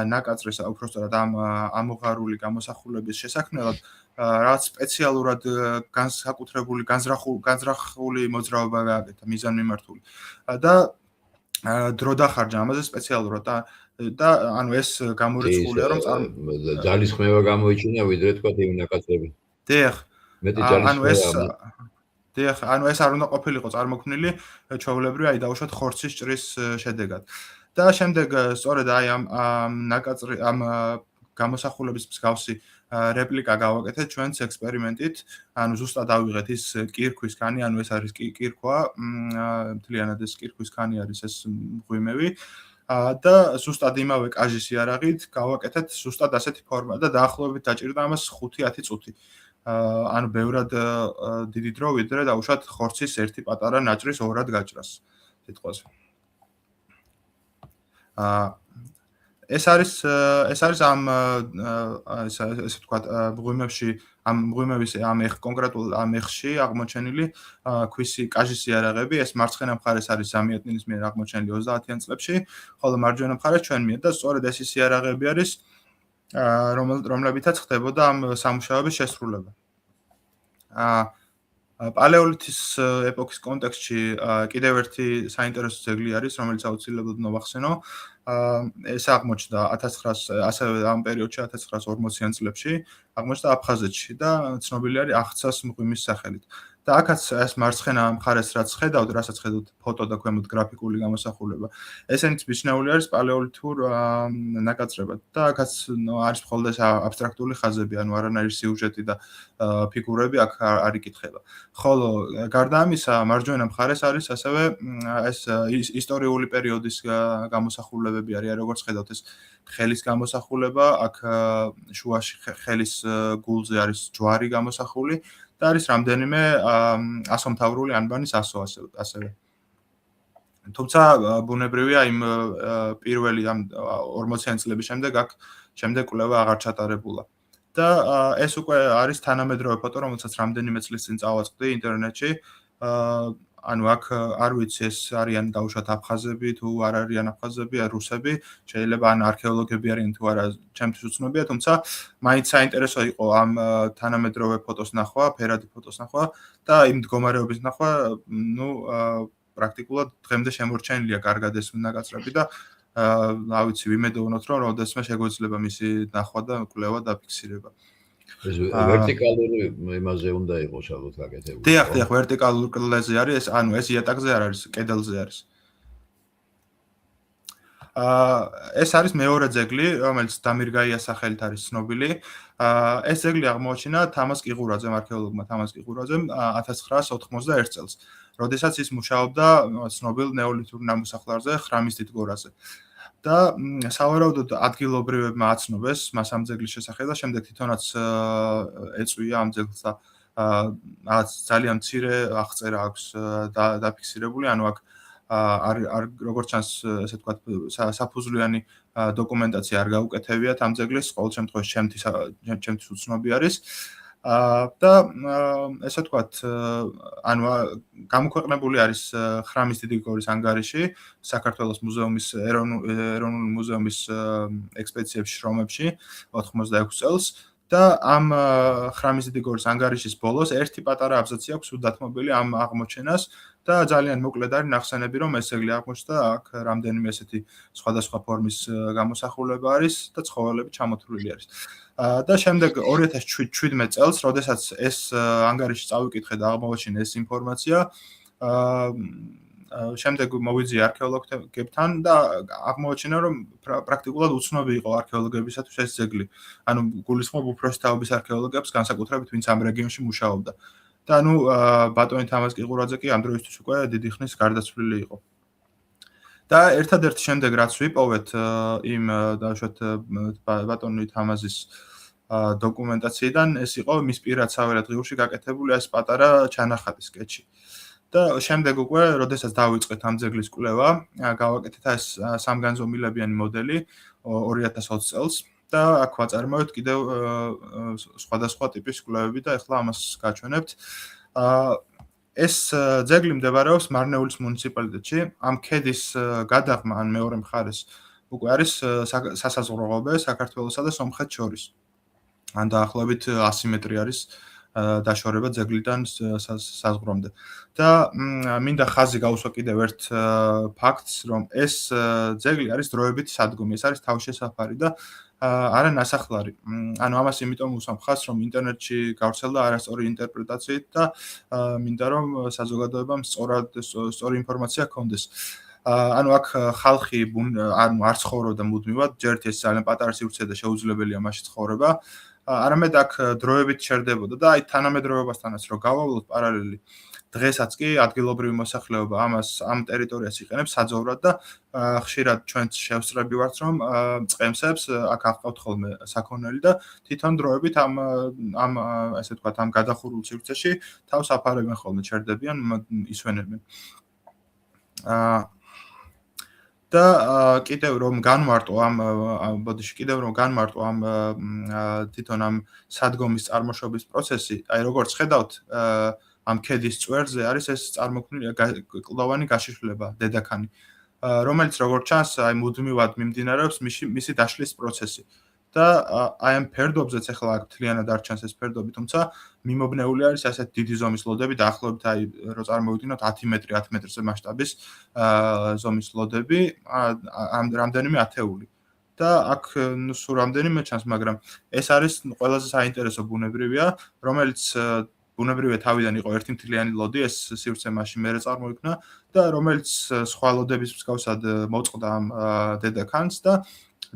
ნაკაწრის, უпростоრად ამ ამოღარული გამოსახულების შესაქმნელად რაც სპეციალურად განსაკუთრებული განზრახული მოძრაობა გააკეთა, მიზანმიმართული. და დრო დახარჯა ამაზე სპეციალურად და ანუ ეს გამორიცხულია რომ ძალის ხმევა გამოიჩინა ვიდრე თქვა იმ ნაკაწრები. დიახ. მეტი ძალის ანუ ეს არ უნდა ყოფილიყო წარმოქმნილი ჩვეულებრივ აი დაუშვათ ხორცის ჭრის შედეგად. და შემდეგ სწორედ აი ამ ნაკაწრი ამ გამოსახულების მსგავსი რეპლიკა გავაკეთეთ ჩვენს ექსპერიმენტით, ანუ ზუსტად ავიღეთ ის კირქვის ქანი, ანუ ეს არის კირქვა, მთლიანად ეს კირქვის ქანი არის ეს მღვიმევი და ზუსტად იმავე კაჟის იარაღით გავაკეთეთ ზუსტად ასეთი ფორმა და დაახლოებით დაჭირდა ამას 5-10 წუთი. ანუ ბევრად დიდი დრო ვიდრე დაუშვათ ხორცის ერთი პატარა ნაჭრის ორად გაჭრას სიტყვაზე. ეს არის ამ ესე ვთქვათ მღვიმევში ამ მღვიმევის ამ კონკრეტულ ამ ეხში აღმოჩენილი ქვისი კაჟის იარაღები ეს მარცხენა მხარეს არის ზამიატნინის მიერ აღმოჩენილი 30-იან წლებში ხოლო მარჯვენა მხარეს ჩვენ მიერ და სწორედ ეს ის იარაღები არის რომლებითაც ხდებოდა ამ სამუშაოების შესრულება პალეოლითის ეპოქის კონტექსტში კიდევ ერთი საინტერესო ძეგლი არის რომელიც აუცილებლად ნოვახსენო ეს აღმოჩნდა 1900 ასევე ამ პერიოდში 1940-იან წლებში აღმოჩნდა აფხაზეთში და ცნობილი არის აღცას მღვიმის სახელით და აქაც ეს მარცხენა მხარეს რაც ხედავთ, რასაც ხედავთ ფოტო და ქვემოთ გრაფიკული გამოსახულება, ესენიც მიჩნეული არის პალეოლითურ ნაკაწრებად და აქაც არის მხოლოდ ეს აბსტრაქტული ხაზები, ანუ არანაირი სიუჟეტი და ფიგურები აქ არ იკითხება. ხოლო გარდა ამისა, მარჯვენა მხარეს არის ასევე ეს ისტორიული პერიოდის გამოსახულებები არის, როგორც ხედავთ ეს ხელის გამოსახულება, აქ შუაში ხელის გულზე არის ჯვარი გამოსახული და არის რამდენიმე ასომთავრული ანბანის ასო ასევე. თუმცა ბუნებრივია იმ პირველი ამ 40-იანი წლების შემდეგ კვლევა აღარ ჩატარებულა. და ეს უკვე არის თანამედროვე ფოტო, რომელსაც რამდენიმე წლის წინ წავაწყდი ინტერნეტში. ანუ აქ არ ვიცი ეს არიან დაუშვათ აფხაზები თუ არ არიან აფხაზები, რუსები, შეიძლება ან არქეოლოგები არიან თუ არა, ჩემთვის უცნობია, თუმცა მაინც საინტერესო იყო ამ თანამედროვე ფოტოს ნახვა, ფერადი ფოტოს ნახვა და იმ მდგომარეობის ნახვა, პრაქტიკულად დღემდე შემორჩენილია კარგად ეს ნაკაწრები და ავიცი, ვიმედოვნოთ, რომ როდესმე შეგვეძლება მისი ნახვა და კვლევა და ფიქსირება. ეს ვერტიკალური იმაზე უნდა იყოს ალბათ გაკეთებული. დიახ, ვერტიკალურ კლდეზე არის ეს, ანუ ეს იატაკზე არ არის, კედელზე არის. ეს არის მეორე ძეგლი, რომელიც დამირგაიას სახელით არის ცნობილი. ეს ძეგლი აღმოაჩინა თამაზ ყიღურაძემ, არქეოლოგმა თამაზ ყიღურაძემ 1991 წელს, როდესაც ის მუშაობდა ცნობილ ნეოლითურ ნამოსახლარზე, ხრამის დიდგორაზე. და სავარაუდოდ ადგილობრივებმა აცნობეს მას ამ ძეგლის შესახებ და შემდეგ თვითონაც ეწვია ამ ძეგლს და ძალიან მცირე აღწერა აქვს დაფიქსირებული, ანუ აქ როგორც ჩანს, ესე ვთქვათ, საფუძვლიანი დოკუმენტაცია არ გაუკეთებიათ ამ ძეგლის, ყოველ შემთხვევაში ჩემთვის უცნობი არის. და ესე ვთქვათ, ანუ გამოქვეყნებული არის ხრამის დიდი გორის ანგარიში, საქართველოს მუზეუმის ეროვნული მუზეუმის ექსპედიციების შრომებში 86 წელს და ამ ხრამის დიდი გორის ანგარიშის ბოლოს ერთი პატარა აბზაცი აქვს უდათმობილი ამ აღმოჩენას და ძალიან მოკლედ არის ნახსენები, რომ ეს ძეგლი აღმოჩნდა, აქ რამდენიმე ესეთი სხვადასხვა ფორმის გამოსახულება არის და ცხოველები ჩამოთვლილი არის. და შემდეგ 2017 წელს, როდესაც ეს ანგარიში წავიკითხე და აღმოვაჩინე ეს ინფორმაცია, შემდეგ მოვიძიე არქეოლოგებთან და აღმოვაჩინა, რომ პრაქტიკულად უცნობი იყო არქეოლოგებისათვის ეს ძეგლი. ანუ გულისხმობ უფროსი თაობის არქეოლოგებს, განსაკუთრებით ვინც ამ რეგიონში მუშაობდა. და ანუ ბატონი თამაზ ყიღურაძე კი ამ დროისთვის უკვე დიდი ხნის გარდაცვლილი იყო. და ერთადერთი შემდეგ რაც ვიპოვეთ იმ დაუშვათ ბატონი თამაზის დოკუმენტაციიდან, ეს იყო მის პირად საველად ღიურში გაკეთებული ეს პატარა ჩანახატი სკეჩი. და შემდეგ უკვე, როდესაც დავიწყეთ ამ ძეგლის კვლევა, გავაკეთეთ ეს სამგანზომილებიანი მოდელი 2020 წელს და აქ ვაწარმოეთ კიდევ სხვადასხვა ტიპის კვლევები და ახლა ამას გაჩვენებთ. ეს ძეგლი მდებარეობს მარნეულის მუნიციპალიტეტში. ამ ქედის გადაღმა ან მეორე მხარეს უკვე არის სასაზღვრო საქართველოსა და სომხეთს შორის. ან დაახლოებით 100 მეტრი არის დაშორება ძეგლიდან საზღვრამდე. და მინდა ხაზი გაუსვა კიდევ ერთ ფაქტს, რომ ეს ძეგლი არის დროებითი სადგომი, ეს არის თავშესაფარი და არა ნასახლარი. ანუ ამას იმიტომ უსვამ ხაზს, რომ ინტერნეტში გავრცელდა არასწორი ინტერპრეტაციით და მინდა რომ საზოგადოებამ სწორი ინფორმაცია ჰქონდეს. ანუ აქ ხალხი ანუ არ ცხოვრობდა მუდმივად, ჯერ ეს ძალიან პატარა სივრცეა და შეუძლებელია მასში ცხოვრება. არამედ აქ დროებით ჩერდებოდა და აი თანამედროვეობასთანაც რო გავავლოთ პარალელი, დღესაც კი ადგილობრივი მოსახლეობა ამ ტერიტორიას იყენებს საძოვრად და ხშირად ჩვენც შევსწრები ვართ, რომ წყემსებს აქ აღყავთ ხოლმე საქონელი და თვითონ დროებით ამ ესე ვთქვათ, ამ გადახურულ სივრცეში თავს აფარებენ ხოლმე, ჩერდებიან, ისვენებენ. და კიდევ რომ განმარტო ამ თვითონ ამ სადგომის წარმოშობის პროცესი, აი როგორც ხედავთ, ამ ქედის წვერზე არის ეს წარმოქმნილი კლდოვანი გაშიშვლება, დედაქანი, რომელიც როგორც ჩანს, აი მუდმივად მიმდინარეობს მისი დაშლის პროცესი. და აი ამ ფერდობზეც ახლა აქ მთლიანად არ ჩანს ეს ფერდობი, თუმცა მიმობნეული არის ასეთ დიდი ზომის ლოდები, დაახლოებით აი რო წარმოვიდგინოთ 10 მეტრზე მასშტაბის ზომის ლოდები, რამდენიმე ათეული. და აქ სულ რამდენიმე ჩანს, მაგრამ ეს არის ყველაზე საინტერესო ბუნებრივია, რომელიც ბუნებრივია თავიდან იყო ერთმთლიანი ლოდი, ეს სივრცე მაშინ მერე წარმოიქმნა და რომელიც სხვა ლოდების მსგავსად მოწყდა ამ დედაქანს და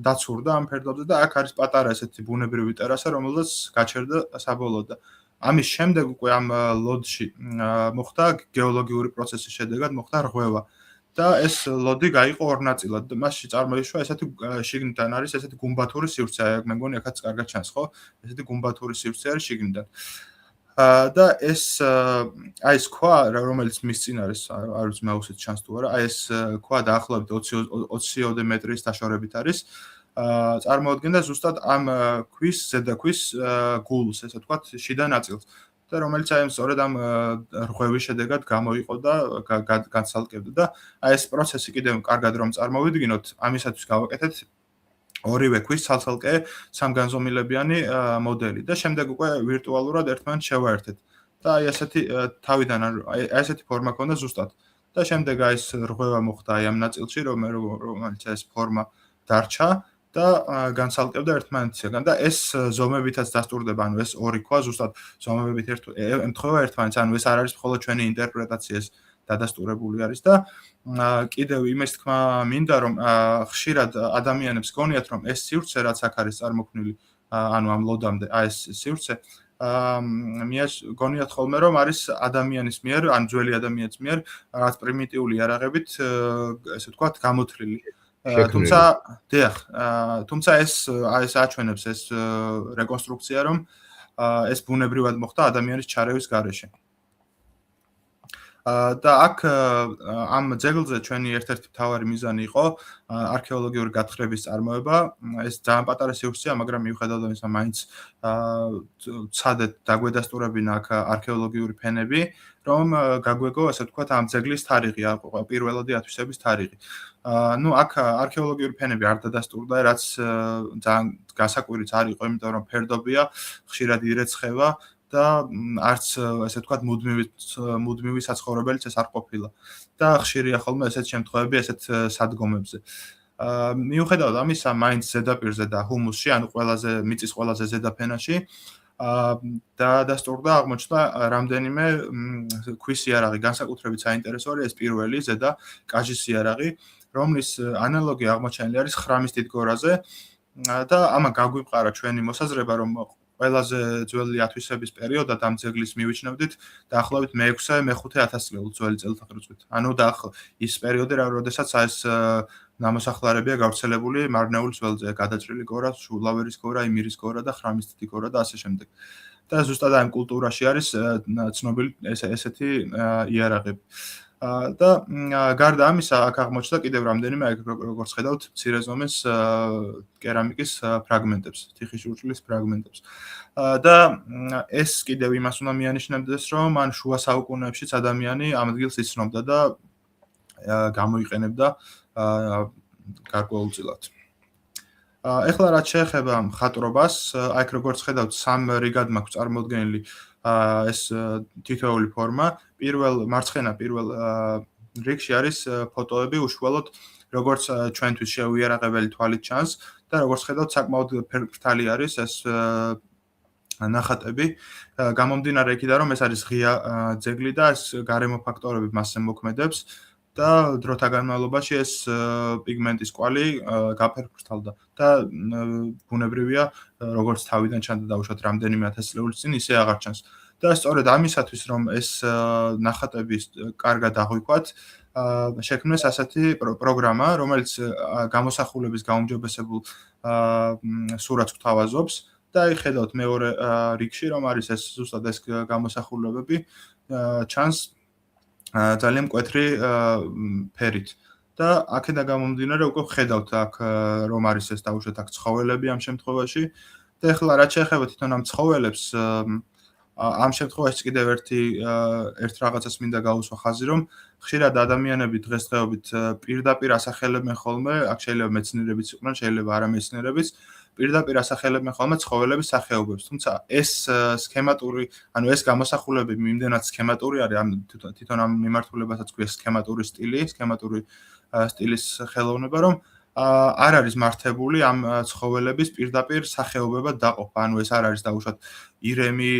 დაცურდა ამ ფერდობზე და აქ არის პატარა ესეთი ბუნებრივი ტერასა, რომელზეც გაჩერდა საბოლოოდ და ამის შემდეგ უკვე ამ ლოდში მოხდა გეოლოგიური პროცესის შედეგად მოხდა რღვევა და ეს ლოდი გაიყო ორ ნაწილად და მასში წარმოიშვა ესეთი შიგნიდან არის ესეთი გუმბათური სივრცე, აი მე მგონი აქაც კარგად ჩანს, ხო? ესეთი გუმბათური სივრცე არის შიგნიდან. და ეს აი ეს ქვა რომელიც მის წინ არის, არ ვიცი მეუსით ჩანს თუ არა, აი ეს ქვა დაახლოებით 20 მეტრის დაშორებით არის. წარმოადგენდა ზუსტად ამ ქვის ზედაქვის გულს, ესე ვთქვათ, შიდა ნაწილს. და რომელიც აი სწორედ ამ რღვევის შედეგად გამოიყო და განცალკევდა და აი ეს პროცესი კიდევ კარგად რომ წარმოვიდგინოთ, ამისათვის გავაკეთეთ ორივე ქვის ცალ-ცალკე სამგანზომილებიანი მოდელი და შემდეგ უკვე ვირტუალურად ერთმანეთს შევაერთეთ. და აი ესეთი თავიდან აი ესეთი ფორმა ქონდა ზუსტად. და შემდეგ აი ეს რღვევა მოხდა აი ამ ნაწილში, რომელიც ეს ფორმა დარჩა და განცალკევდა ერთმანეთისგან და ეს ზომებითაც დასტურდება, ანუ ეს ორი ქვა ზუსტად ზომებით ემთხვევა ერთმანეთს, ანუ ეს არ არის მხოლოდ ჩვენი ინტერპრეტაცია, ეს დადასტურებული არის და კიდევ იმის თქმა მინდა, რომ ხშირად ადამიანებს გონიათ, რომ ეს სივრცე, რაც აქ არის წარმოქმნილი, ანუ ამ ლოდამდე, აი ეს სივრცე, გონიათ ხოლმე, რომ არის ადამიანის მიერ, ან ძველი ადამიანის მიერ, რაღაც პრიმიტიული იარაღებით, ესე ვთქვათ, გამოთვლილი. თუმცა ეს აჩვენებს ეს რეკონსტრუქცია, რომ ეს ბუნებრივად მოხდა ადამიანის ჩარევის გარეშე. და აქ ამ ძეგლზე ჩვენი ერთ-ერთი მთავარი მიზანი იყო არქეოლოგიური გათხრების წარმოება. ეს ძალიან პატარა სივრცეა, მაგრამ მიუხედავად ამისა, მაინც ცადეთ დაგვედასტურებინა აქ არქეოლოგიური ფენები, რომ გაგვეგო, ასე ვთქვათ, ამ ძეგლის თარიღი, პირველადი ათვისების თარიღი. ნუ აქ არქეოლოგიური ფენები არ დადასტურდა, რაც ძალიან გასაკვირიც არ იყო, იმიტომ რომ ფერდობია, ხშირად ირეცხება და არც ესე ვთქვათ მუდმივი საცხოვრებელიც ეს არ ყოფილა და ხშირია ხოლმე ესეთ შემთხვევები ესეთ სადგომებზე. მიუხედავად ამისა, მაინც ზედაპირზე და ჰუმუსში, ანუ მიწის ყველაზე ზედა ფენაში დადასტურდა, აღმოჩნდა რამდენიმე ქვის იარაღი, განსაკუთრებით საინტერესო არის ეს პირველი ზედა კაჟის იარაღი, რომლის ანალოგი აღმოჩენილი არის ხრამის დიდგორაზე და ამან გაგვიმყარა ჩვენი მოსაზრება, რომ ყველაზე ძველი ათვისების პერიოდად ამ ძეგლის მივიჩნევდით დაახლოებით მე-6-მე-5 ათასწლეულს ძველი წელთაღრიცხვით. ანუ ის პერიოდი, როდესაც ეს ნამოსახლარებია გავრცელებული მარნეულის ველზე, გადაჭრილი გორა, შულავერის გორა, იმირის გორა და ხრამის დიდი გორა და ასე შემდეგ. და ზუსტად ამ კულტურაში არის ცნობილი ესეთი იარაღები. და გარდა ამისა, აქ აღმოჩნდა კიდევ რამდენიმე, როგორც ხედავთ, მცირე ზომის კერამიკის ფრაგმენტებს, თიხის ჭურჭლის ფრაგმენტებს. და ეს კიდევ იმას უნდა მიანიშნებდეს, რომ ან შუა საუკუნეებშიც ადამიანი ამ ადგილს იცნობდა და გამოიყენებდა გარკვეულწილად. ეხლა რაც შეეხება მხატვრობას, აქ როგორც ხედავთ, სამ რიგად მაქვს წარმოდგენილი ეს თითოეული ფორმა. მარცხენა პირველ რიგში არის ფოტოები უშუალოდ როგორც ჩვენთვის შეუიარაღებელი თვალით ჩანს და როგორც ხედავთ, საკმაოდ ფერფრთალი არის ეს ნახატები. გამომდინარე იქიდან, რომ ეს არის ღია ძეგლი და ეს გარემო ფაქტორები მასზე მოქმედებს და დროთა განმავლობაში ეს პიგმენტის კვალი გაფერფრთალდა და ბუნებრივია, როგორც თავიდან ჩანდა დაუშვათ რამდენიმე ათასწლეულის წინ, ისე აღარ ჩანს. და სწორედ ამისათვის, რომ ეს ნახატები კარგად აღვიქვათ, შექმნეს ასეთი პროგრამა, რომელიც გამოსახულების გაუმჯობესებულ სურათს გვთავაზობს და აი ხედავთ მეორე რიგში, რომ არის ეს ზუსტად ეს გამოსახულებები ჩანს ძალიან მკვეთრი ფერით. და აქედან გამომდინარე უკვე ხედავთ აქ რომ არის ეს დაუშვათ აქ ცხოველები ამ შემთხვევაში და ეხლა რაც შეეხება თვითონ ამ ცხოველებს ამ შემთხვევაში კიდევ ერთ რაღაცას მინდა გაუსვა ხაზი, რომ ხშირად ადამიანები დღესდღეობით პირდაპირ ასახელებენ ხოლმე, აქ შეიძლება მეცნიერებიც იყვნენ, შეიძლება არამეცნიერებიც, პირდაპირ ასახელებენ ხოლმე ცხოველების სახეობებს. თუმცა ეს სქემატური, ანუ ეს გამოსახულები იმდენად სქემატური არის, თვითონ ამ მიმართულებასაც ქვია სქემატური სტილი, სქემატური სტილის ხელოვნება, რომ არ არის მართებული ამ ცხოველების პირდაპირ სახეობებად დაყოფა. ანუ ეს არ არის დაუშვათ ირემი,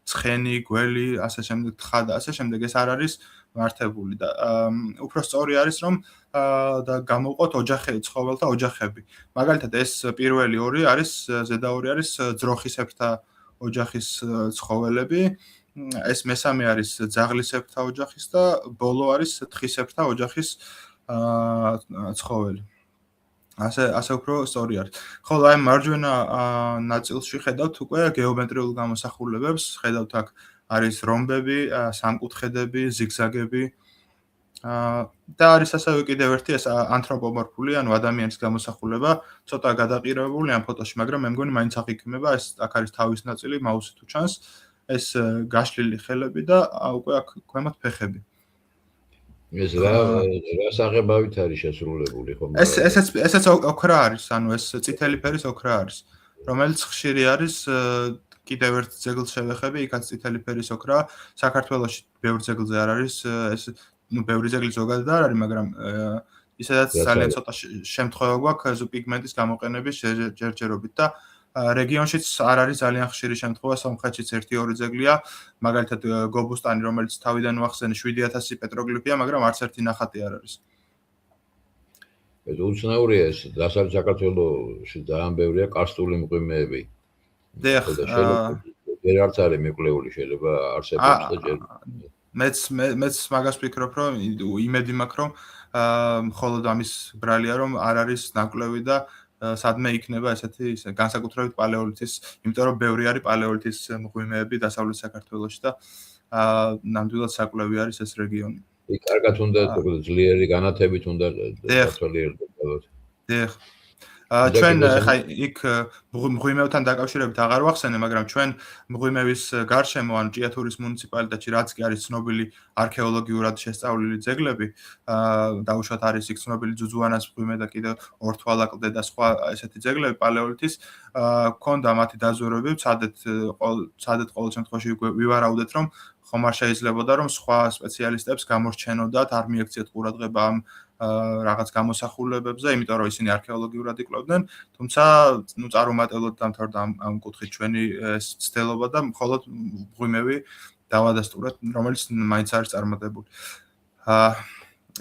ცხენი, გველი, ასე შემდეგ, თხა და ასე შემდეგ ეს არ არის მართებული და უფრო სწორი არის რომ და გამოვყოთ ცხოველთა ოჯახები. მაგალითად ეს პირველი ორი არის ზედა ორი არის ძროხისებრთა ოჯახის ცხოველები. ეს მესამე არის ძაღლისებრთა ოჯახის და ბოლო არის თხისებრთა ოჯახის ცხოველი. ასე უფრო სწორი არის. ხოლო აი მარჯვენა ნაწილში ხედავთ უკვე გეომეტრიულ გამოსახულებებს, ხედავთ აქ არის რომბები, სამკუთხედები, ზიგზაგები. და არის ასევე კიდევ ერთი ეს ანთროპომორფული, ანუ ადამიანის გამოსახულება, ცოტა გადაყირებული ამ ფოტოში, მაგრამ მე მგონი მაინც აღიქმება, ეს აქ არის თავის ნაწილი, მაუსი თუ ჩანს, ეს გაშლილი ხელები და უკვე აქ ქვემოთ ფეხები. ეს რა საღებავით არის შესრულებული ხომ? ესეც ოქრა არის, ანუ ეს წითელი ფერის ოქრა არის, რომელიც ხშირი არის კიდევ ერთ ძეგლს შევეხები, იქაც წითელი ფერის ოქრა, საქართველოში ბევრ ძეგლზე არ არის ეს ბევრი ძეგლი ზოგადად არ არის, მაგრამ ისედაც ძალიან ცოტა შემთხვევა გვაქვს პიგმენტის გამოყენების ჯერჯერობით და რეგიონშიც არ არის ძალიან ხშირი შემთხვევა, სომხეთშიც 1-2 ძეგლია, მაგალითად გობუსტანი, რომელიც თავიდან ვახსენე 7000 პეტროგლიფია, მაგრამ არც ერთი ნახატი არ არის. ეს უცნაურია ეს, დასავლეთ საქართველოში ძალიან ბევრია კარსტული მღვიმეები. დიახ, ვერ არც არის მიკვლეული, შეიძლება არსებობს და ჯერ მეც მაგას ვფიქრობ, რომ იმედი მაქვს, რომ მხოლოდ ამის ბრალია, რომ არ არის ნაკვლევი და სადმე იქნება ესეთი განსაკუთრებით პალეოლითის, იმიტომ რომ ბევრი არის პალეოლითის მღვიმეები დასავლეთ საქართველოში და ნამდვილად საკვლევი არის ეს რეგიონი. იქ კარგად უნდა ძლიერი განათებით უნდა გათვალიერდეს. დიახ. ჩვენ ხა იქ მღვიმეებთან დაკავშირებით აღარ ვახსენე, მაგრამ ჩვენ მღვიმეების გარშემო ან ჭიათურის მუნიციპალიტეტში რაც კი არის ცნობილი არქეოლოგიურად შესწავლილი ძეგლები, დაუშვათ არის იქ ცნობილი ძუძუანას მღვიმე და კიდევ ორთვალაკლდე და სხვა ესეთი ძეგლები პალეოლითის, ქონდა მათი დაზვერვები, ცადეთ ყოველ შემთხვევაში ვივარაუდეთ, რომ ხომ არ შეიძლებოდა რომ სხვა სპეციალისტებს გამორჩენოდათ, არ მიექციათ ყურადღება ამ რაღაც გამოსახულებებზე, იმიტომ რომ ისინი არქეოლოგიურად იკვლევდნენ, თუმცა წარუმატებლად დამთავრდა ამ კუთხით ჩვენი ცდელობა და მხოლოდ მღვიმევი დავადასტურეთ, რომელიც მაინც არის წარმატებული.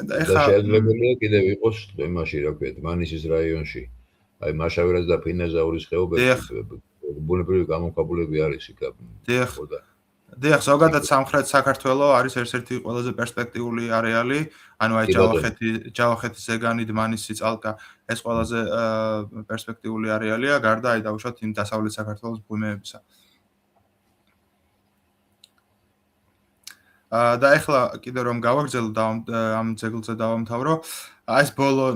და შესაძლებელია კიდევ იყოს იმაში, რა ქვია, მანისის რაიონში, აი მაშავერას და ფინეზაურის ხეობებში ბუნებრივი გამოქვაბულები არის იქ. დიახ, ზოგადად სამხრეთ საქართველო არის ერთ-ერთი ყველაზე პერსპექტიული არეალი, ანუ აი ჯავახეთი, ზეგანი, დმანისი, წალკა, ეს ყველაზე პერსპექტიული არეალია, გარდა აი დაუშვათ იმ დასავლეთ საქართველოს მღვიმეებისა. და ეხლა კიდევ რომ გავაგრძელო და ამ ძეგლზე დავამთავრო, ეს ბოლო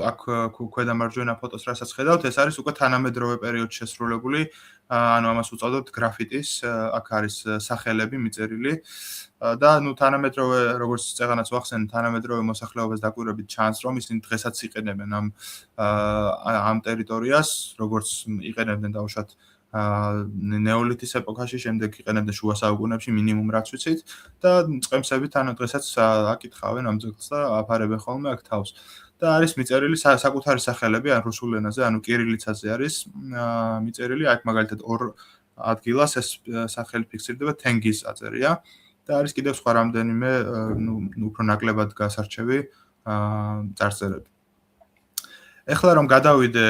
აქ ქვედა მარჯვენა ფოტოს რასაც ხედავთ, ეს არის უკვე თანამედროვე პერიოდში შესრულებული, ანუ ამას უწოდებთ გრაფიტის, აქ არის სახელები მიწერილი და თანამედროვე, როგორც წეღანაც ვახსენე, თანამედროვე მოსახლეობის დაკვირვებით ჩანს, რომ ისინი დღესაც იყენებენ ამ ტერიტორიას, როგორც იყენებდნენ დაუშვათ ნეოლითის ეპოქაში, შემდეგ იყენებდნენ შუა საუკუნეებში მინიმუმ რაც ვიცით და წყემსები დღესაც აკითხავენ ამ ძეგლს და აფარებენ ხოლმე აქ თავს. და არის მიწერილი საკუთარი სახელები ან რუსულ ენაზე, ანუ კირილიცაზე არის მიწერილი, აქ მაგალითად ორ ადგილას ეს სახელი ფიქსირდება, თენგიზ აწერია და არის კიდევ სხვა რამდენიმე უფრო ნაკლებად გასარჩევი წარწერები. ეხლა რომ გადავიდე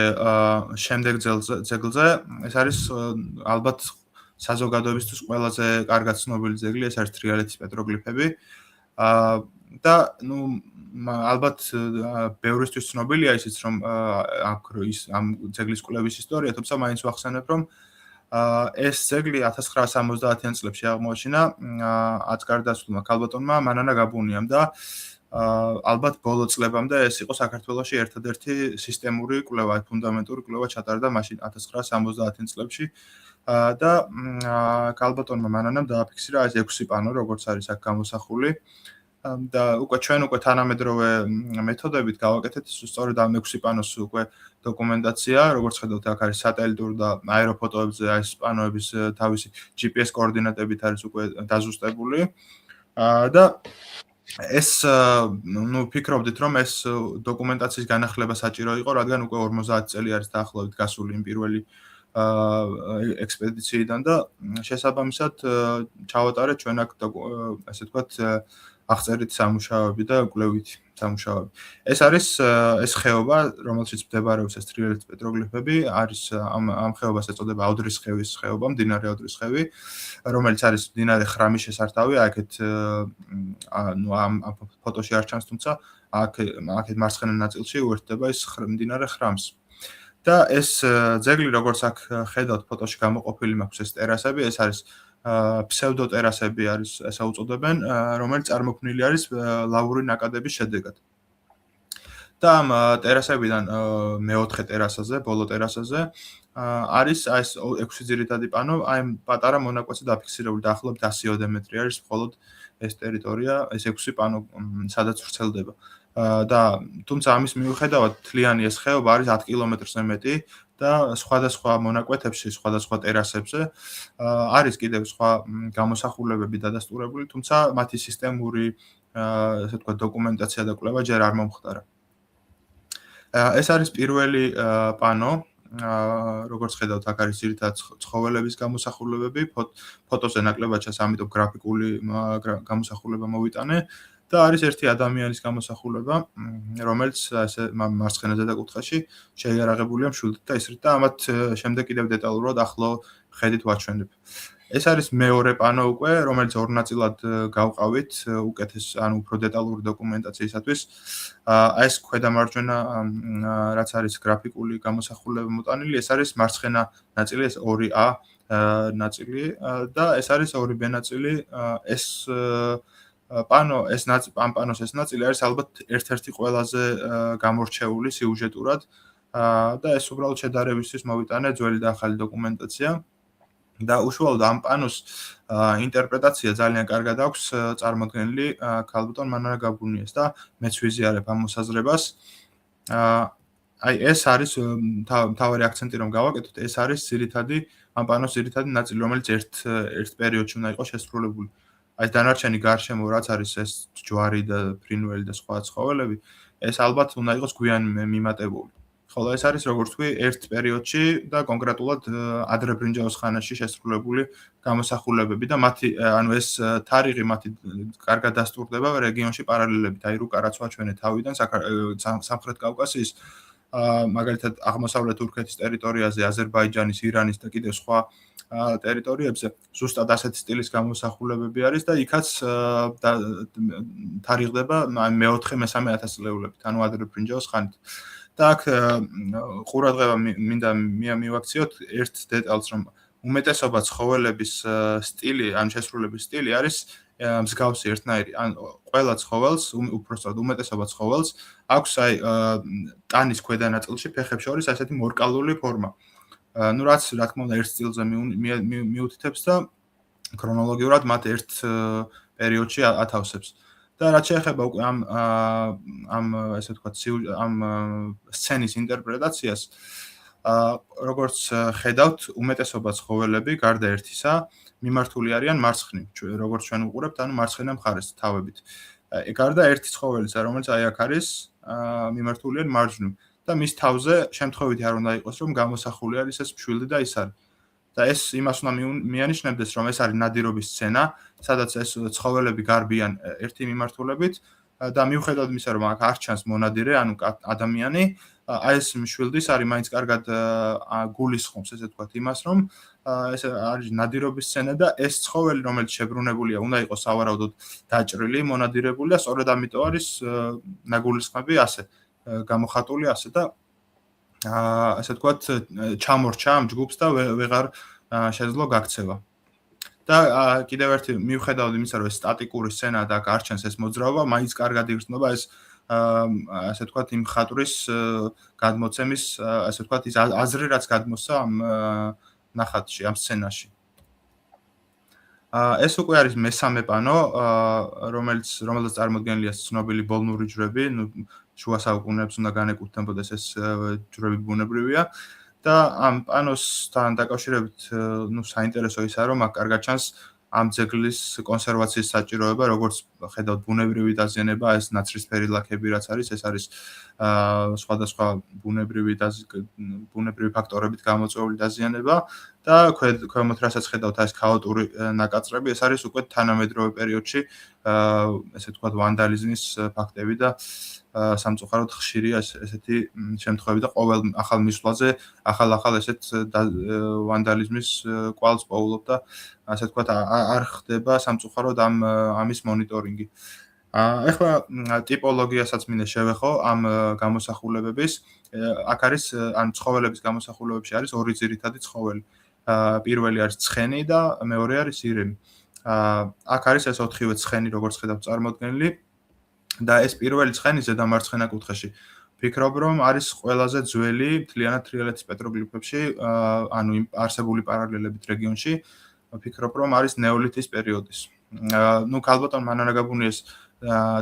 შემდეგ ძეგლზე, ეს არის ალბათ საზოგადოებისთვის ყველაზე კარგად ცნობილი ძეგლი, ეს არის თრიალეთის პეტროგლიფები. და ალბათ ბევრისთვის ცნობილია ისიც, რომ ამ ძეგლის კვლევის ისტორია, თუმცა მაინც ვახსენებ, რომ ეს ძეგლი 1970-იან წლებში აღმოაჩინა აწკარ-დასვლებმა ქალბატონმა მანანა გაბუნიამ და ალბათ ბოლო წლებამდე ეს იყო საქართველოში ერთადერთი სისტემური კვლევა, ფუნდამენტური კვლევა ჩატარდა მაშინ 1970-იან წლებში და ქალბატონმა მანანამ დააფიქსირა ეს 6 პანო, როგორც არის აქ გამოსახული. და ჩვენ უკვე თანამედროვე მეთოდებით გავაკეთეთ სწორედ ამ 6 პანოს უკვე დოკუმენტაცია, როგორც ხედავთ, აქ არის სატელიტურ და აეროფოტოებზე ეს პანოების თავისი GPS კოორდინატებით არის უკვე დაზუსტებული. და ეს ფიქრობდით რომ ეს დოკუმენტაციის განახლება საჭირო იყო, რადგან უკვე 50 წელი არის დაახლოებით გასული იმ პირველი ექსპედიციიდან და შესაბამისად ჩავატარეთ ჩვენ აქ ასე ვთქვათ აღწერით სამუშაოები და კვლევითი სამუშაოები. ეს არის ეს ხეობა, რომელშიც მდებარეობს ეს თრიალეთის პეტროგლიფები, არის ამ ხეობას ეწოდება აუდრის ხევის ხეობა, მდინარე აუდრის ხევი, რომელიც არის მდინარე ხრამის შესართავი, აქეთ ამ ფოტოში არ ჩანს, თუმცა აქეთ მარცხენა ნაწილში უერთდება ეს მდინარე ხრამს. და ეს ძეგლი, როგორც აქ ხედავთ ფოტოში გამოყოფილი მაქვს ეს ტერასები, ეს არის ფსევდოტერასები არის ესე უწოდებენ, რომელიც წარმოქმნილი არის ლავური ნაკადების შედეგად. და ამ ტერასებიდან მეოთხე ტერასაზე, ბოლო ტერასაზე არის ეს 6 ძირითადი პანო, აი ამ პატარა მონაკვეთზე დაფიქსირებული დაახლოებით 100 მეტრი არის მხოლოდ ეს ტერიტორია, ეს 6 პანო სადაც ვრცელდება. და თუმცა ამის მიუხედავად თლიანი ეს ხეობა არის 10 კილომეტრზე მეტი და სხვადასხვა მონაკვეთებში, სხვადასხვა ტერასებზე არის კიდევ სხვა გამოსახულებები დადასტურებული, თუმცა მათი სისტემური ასე ვთქვათ დოკუმენტაცია და კვლევა ჯერ არ მომხდარა. ეს არის პირველი პანო, როგორც ხედავთ, აქ არის ძირითადად ცხოველების გამოსახულებები, ფოტოზე ნაკლებად ჩანს, ამიტომ გრაფიკული გამოსახულება მოვიტანე. და არის ერთი ადამიანის გამოსახულება, რომელიც ასე მარცხენა ზედაკუთხეში შეიარაღებულია მშვილდით და ისრით და ამათ შემდეგ კიდევ დეტალურად ახლო ხედით ვაჩვენებ. ეს არის მეორე პანო უკვე, რომელიც ორ ნაწილად გავყავით, უკეთეს, ანუ უფრო დეტალური დოკუმენტაციისათვის. ეს ქვედამარჯვენა რაც არის გრაფიკული გამოსახულება მოტანილი, ეს არის მარცხენა ნაწილი, ეს 2A ნაწილი და ეს არის 2B ნაწილი, ეს პანო ეს პანოს ეს ნაწილი არის ალბათ ერთ-ერთი ყველაზე გამორჩეული სიუჟეტურად და ეს უბრალოდ შედარებისთვის მოვიტანე ძველი და ახალი დოკუმენტაცია და უშუალოდ ამ პანოს ინტერპრეტაცია ძალიან კარგად აქვს წარმოქმნილი ქალბატონ მანარა გაბუნიას და მეც ვიზიარებ ამ მოსაზრებას. აი ეს არის მთავარი აქცენტი რომ გავაკეთოთ, ეს არის ძირითადი ამ პანოს ძირითადი ნაწილი, რომელიც ერთ პერიოდში უნდა იყოს შესრულებული. აი დანარჩენი გარშემო რაც არის ეს ჯვარი და ფრინველი და სხვა ცხოველები, ეს ალბათ უნდა იყოს გვიან მიმატებული. ხოლო ეს არის როგორც ვთქვი, ერთ პერიოდში და კონკრეტულად ადრე ბრინჯაოს ხანაში შესრულებული გამოსახულებები და მათი ანუ ეს თარიღი მათი კარგად დასტურდება რეგიონში პარალელებით. აი რუკა რაც ვაჩვენე თავიდან სამხრეთ კავკასიის მაგალითად აღმოსავლეთ თურქეთის ტერიტორიაზე, აზერბაიჯანის, ირანის და კიდევ სხვა ტერიტორიებზე ზუსტად ასეთი სტილის გამოსახულებები არის და იქაც თარიღდება მე-4-მე-3 ათასწლეულებით, ანუ ადრე ბრინჯაოს ხანით. და აქ ყურადღება მინდა მივაქციოთ ერთ დეტალს, რომ უმეტესობა ცხოველების სტილი, ან შესრულების სტილი არის მსგავსი ერთნაირი. ან ყველა ცხოველს, უпростоად უმეტესობა ცხოველს აქვს აი ტანის ქვედა ნაწილში ფეხებს შორის ასეთი მორკალური ფორმა. ну რაც რა თქმა უნდა ერთ სტილზე მიუთითებს და ქრონოლოგიურად მათ ერთ პერიოდში ათავსებს. და რაც შეეხება უკვე ამ ესე ვთქვათ ამ სცენის ინტერპრეტაციას, როგორც ხედავთ, უმეტესობა ცხოველები გარდა ერთისა მიმართული არიან მარცხნივ, როგორც ჩვენ ვუყურებთ, ანუ მარცხენა მხარეს თავებით. გარდა ერთი ცხოველისა, რომელიც აი აქ არის, მიმართულია მარჯვნივ. და მის თავზე შემთხვევითი არ უნდა იყოს, რომ გამოსახული არის ეს მშვილდი და ის არის. და ეს იმას უნდა მიანიშნებდეს, რომ ეს არის ნადირობის სცენა, სადაც ეს ცხოველები გარბიან ერთი მიმართულებით და მიუხედავად იმისა, რომ აქ არ ჩანს მონადირე, ანუ ადამიანი, აი ეს მშვილდის არის მაინც კარგად გულისხმობს, ესე ვთქვათ, იმას, რომ ეს არის ნადირობის სცენა და ეს ცხოველი, რომელიც შებრუნებულია, უნდა იყოს სავარაუდოდ დაჭრილი, მონადირებული და სწორედ ამიტომ არის ნაგულისხმები ასე გამოხატული ასე და ასე ვთქვათ ჩამორჩა ამ ჯგუფს და ვეღარ შეძლო გაქცევა. და კიდევ ერთი მიუხედავად იმისა, რომ ეს სტატიკური სცენაა და არ ჩანს ეს მოძრაობა, მაინც კარგად იგრძნობა ეს ასე ვთქვათ იმ ხატვრის გადმოცემის ასე ვთქვათ ის აზრი რაც გადმოსცა ამ ნახატში, ამ სცენაში. ეს უკვე არის მესამე პანო, რომელზეც წარმოდგენილია ცნობილი ბოლნური ჯვრები, შუა საუკუნეებს უნდა განეკუთვნებოდეს ეს ჯვრები ბუნებრივია და ამ პანოსთან დაკავშირებით, საინტერესო ისაა, რომ აქ კარგად ჩანს ამ ძეგლის კონსერვაციის საჭიროება, როგორც ხედავთ, ბუნებრივი დაზიანება, ეს ნაცრისფერი ლაქები რაც არის, ეს არის სხვადასხვა ბუნებრივი ფაქტორებით გამოწვეული დაზიანება და ქვემოთ რასაც ხედავთ, ეს ქაოტური ნაკაწრები, ეს არის უკვე თანამედროვე პერიოდში, ესე ვთქვათ, ვანდალიზმის ფაქტები და სამწუხაროდ ხშირია ესეთი შემთხვევები და ყოველ ახალ მისვლაზე ახალ ესეთ ვანდალიზმის კვალს პოულობ და ასე ვთქვათ არ ხდება სამწუხაროდ ამის მონიტორინგი. ეხლა ტიპოლოგიასაც მინდა შევეხო ამ გამოსახულებების. აქ არის ან ცხოველების გამოსახულებებში არის ორი ძირითადი ცხოველი. პირველი არის ცხენი და მეორე არის ირემი. აქ არის ეს ოთხივე ცხენი, როგორც ხედავთ, წარმოდგენილი. და ეს პირველი ცხენი ზედა მარცხენა კუთხეში. ვფიქრობ, რომ არის ყველაზე ძველი მთლიანად თრიალეთის პეტროგლიფებში, ანუ არსებული პარალელებით რეგიონში. ვფიქრობ, რომ არის ნეოლითის პერიოდის. ნუ ქალბატონ მანარაგაბუნიეს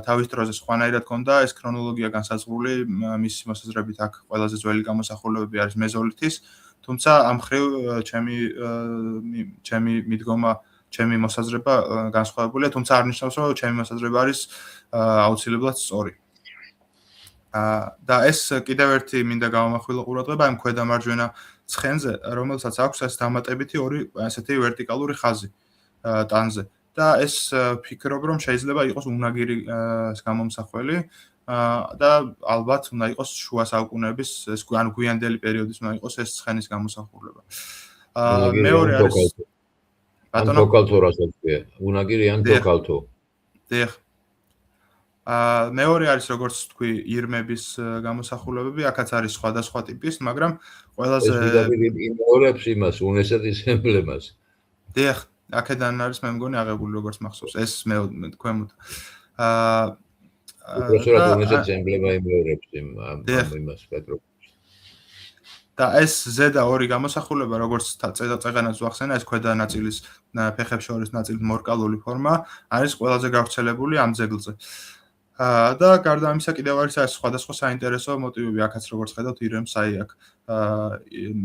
თავის დროზე სხვანაირად ჰქონდა ეს ქრონოლოგია განსაზღვრული, მისი მოსაზრებით აქ ყველაზე ძველი გამოსახულებები არის მეზოლითის, თუმცა ამ მხრივ ჩემი მიდგომა, ჩემი მოსაზრება განსხვავებულია, თუმცა არ ნიშნავს, რომ ჩემი მოსაზრება არის აუცილებლად სწორი. და ეს კიდევ ერთი მინდა გავამახვილო ყურადღება ამ ქვედა მარჯვენა ცხენზე, რომელსაც აქვს ეს დამატებითი ორი ესეთი ვერტიკალური ხაზი ტანზე. და ეს ვფიქრობ, რომ შეიძლება იყოს უნაგირი გამომსახველი და ალბათ უნდა იყოს შუა საუკუნეების ეს ანუ გვიანდელი პერიოდის უნდა იყოს ეს ცხენის გამოსახულება. მეორე არის ბატონო თოკალთო რასაც ქვია, უნაგირი ან თოკალთო. დიახ. მეორე არის როგორც თქვი ირმების გამოსახულებები, აქაც არის სხვადასხვა ტიპის, მაგრამ ყველაზე იმეორებს იმას უნესეთის ემბლემას. დიახ, აქედან არის მე მგონი აღებული როგორც მახსოვს, ეს მე ქვემოთ. უბრალოდ უნესეთის ემბლემა იმეორებს იმას პეტროგლიფს. და ეს ზედა ორი გამოსახულება, როგორც წეღანაც ვახსენა, ეს ქვედა ნაწილის ფეხებს შორის ნაწილის მორკალური ფორმა არის ყველაზე გავრცელებული ამ ძეგლზე. და გარდა ამისა კიდევ არის სხვადასხვა საინტერესო მოტივები, აქაც როგორც ხედავთ, ირემს აქ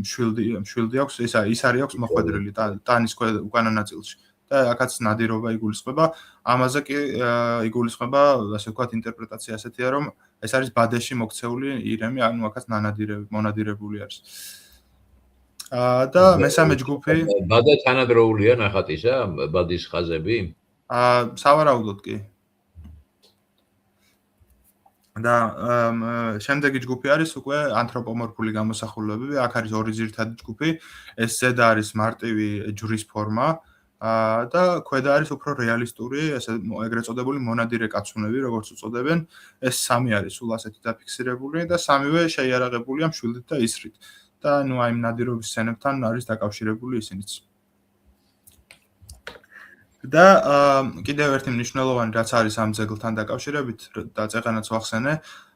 მშვილდი აქვს, ის არის აქვს მოხვედრილი ტანის უკანა ნაწილში. და აქაც ნადირობა იგულისხმება, ამაზე კი იგულისხმება, ასე ვთქვათ, ინტერპრეტაცია ასეთია, რომ ეს არის ბადეში მოქცეული ირემი, ანუ აქაც მონადირებული არის. და მესამე ჯგუფი ბადა თანადროულია ნახატისა, ბადის ხაზები? სავარაუდოდ კი. და შემდეგი ჯგუფი არის უკვე ანთროპომორფული გამოსახულებები, აქ არის ორი ძირითადი ჯგუფი, ეს ზედა არის მარტივი ჯვრის ფორმა და ქვედა არის უფრო რეალისტური, ესე ეგრეთ წოდებული მონადირე კაცუნები, როგორც უწოდებენ, ეს სამი არის სულ ასეთი დაფიქსირებული და სამივე შეიარაღებულია მშვილდით და ისრით. და ნუ აი ნადირობის სცენებთან არის დაკავშირებული ისინიც. და კიდევ ერთი მნიშვნელოვანი რაც არის ამ ძეგლთან დაკავშირებით და წეღანაც ვახსენე,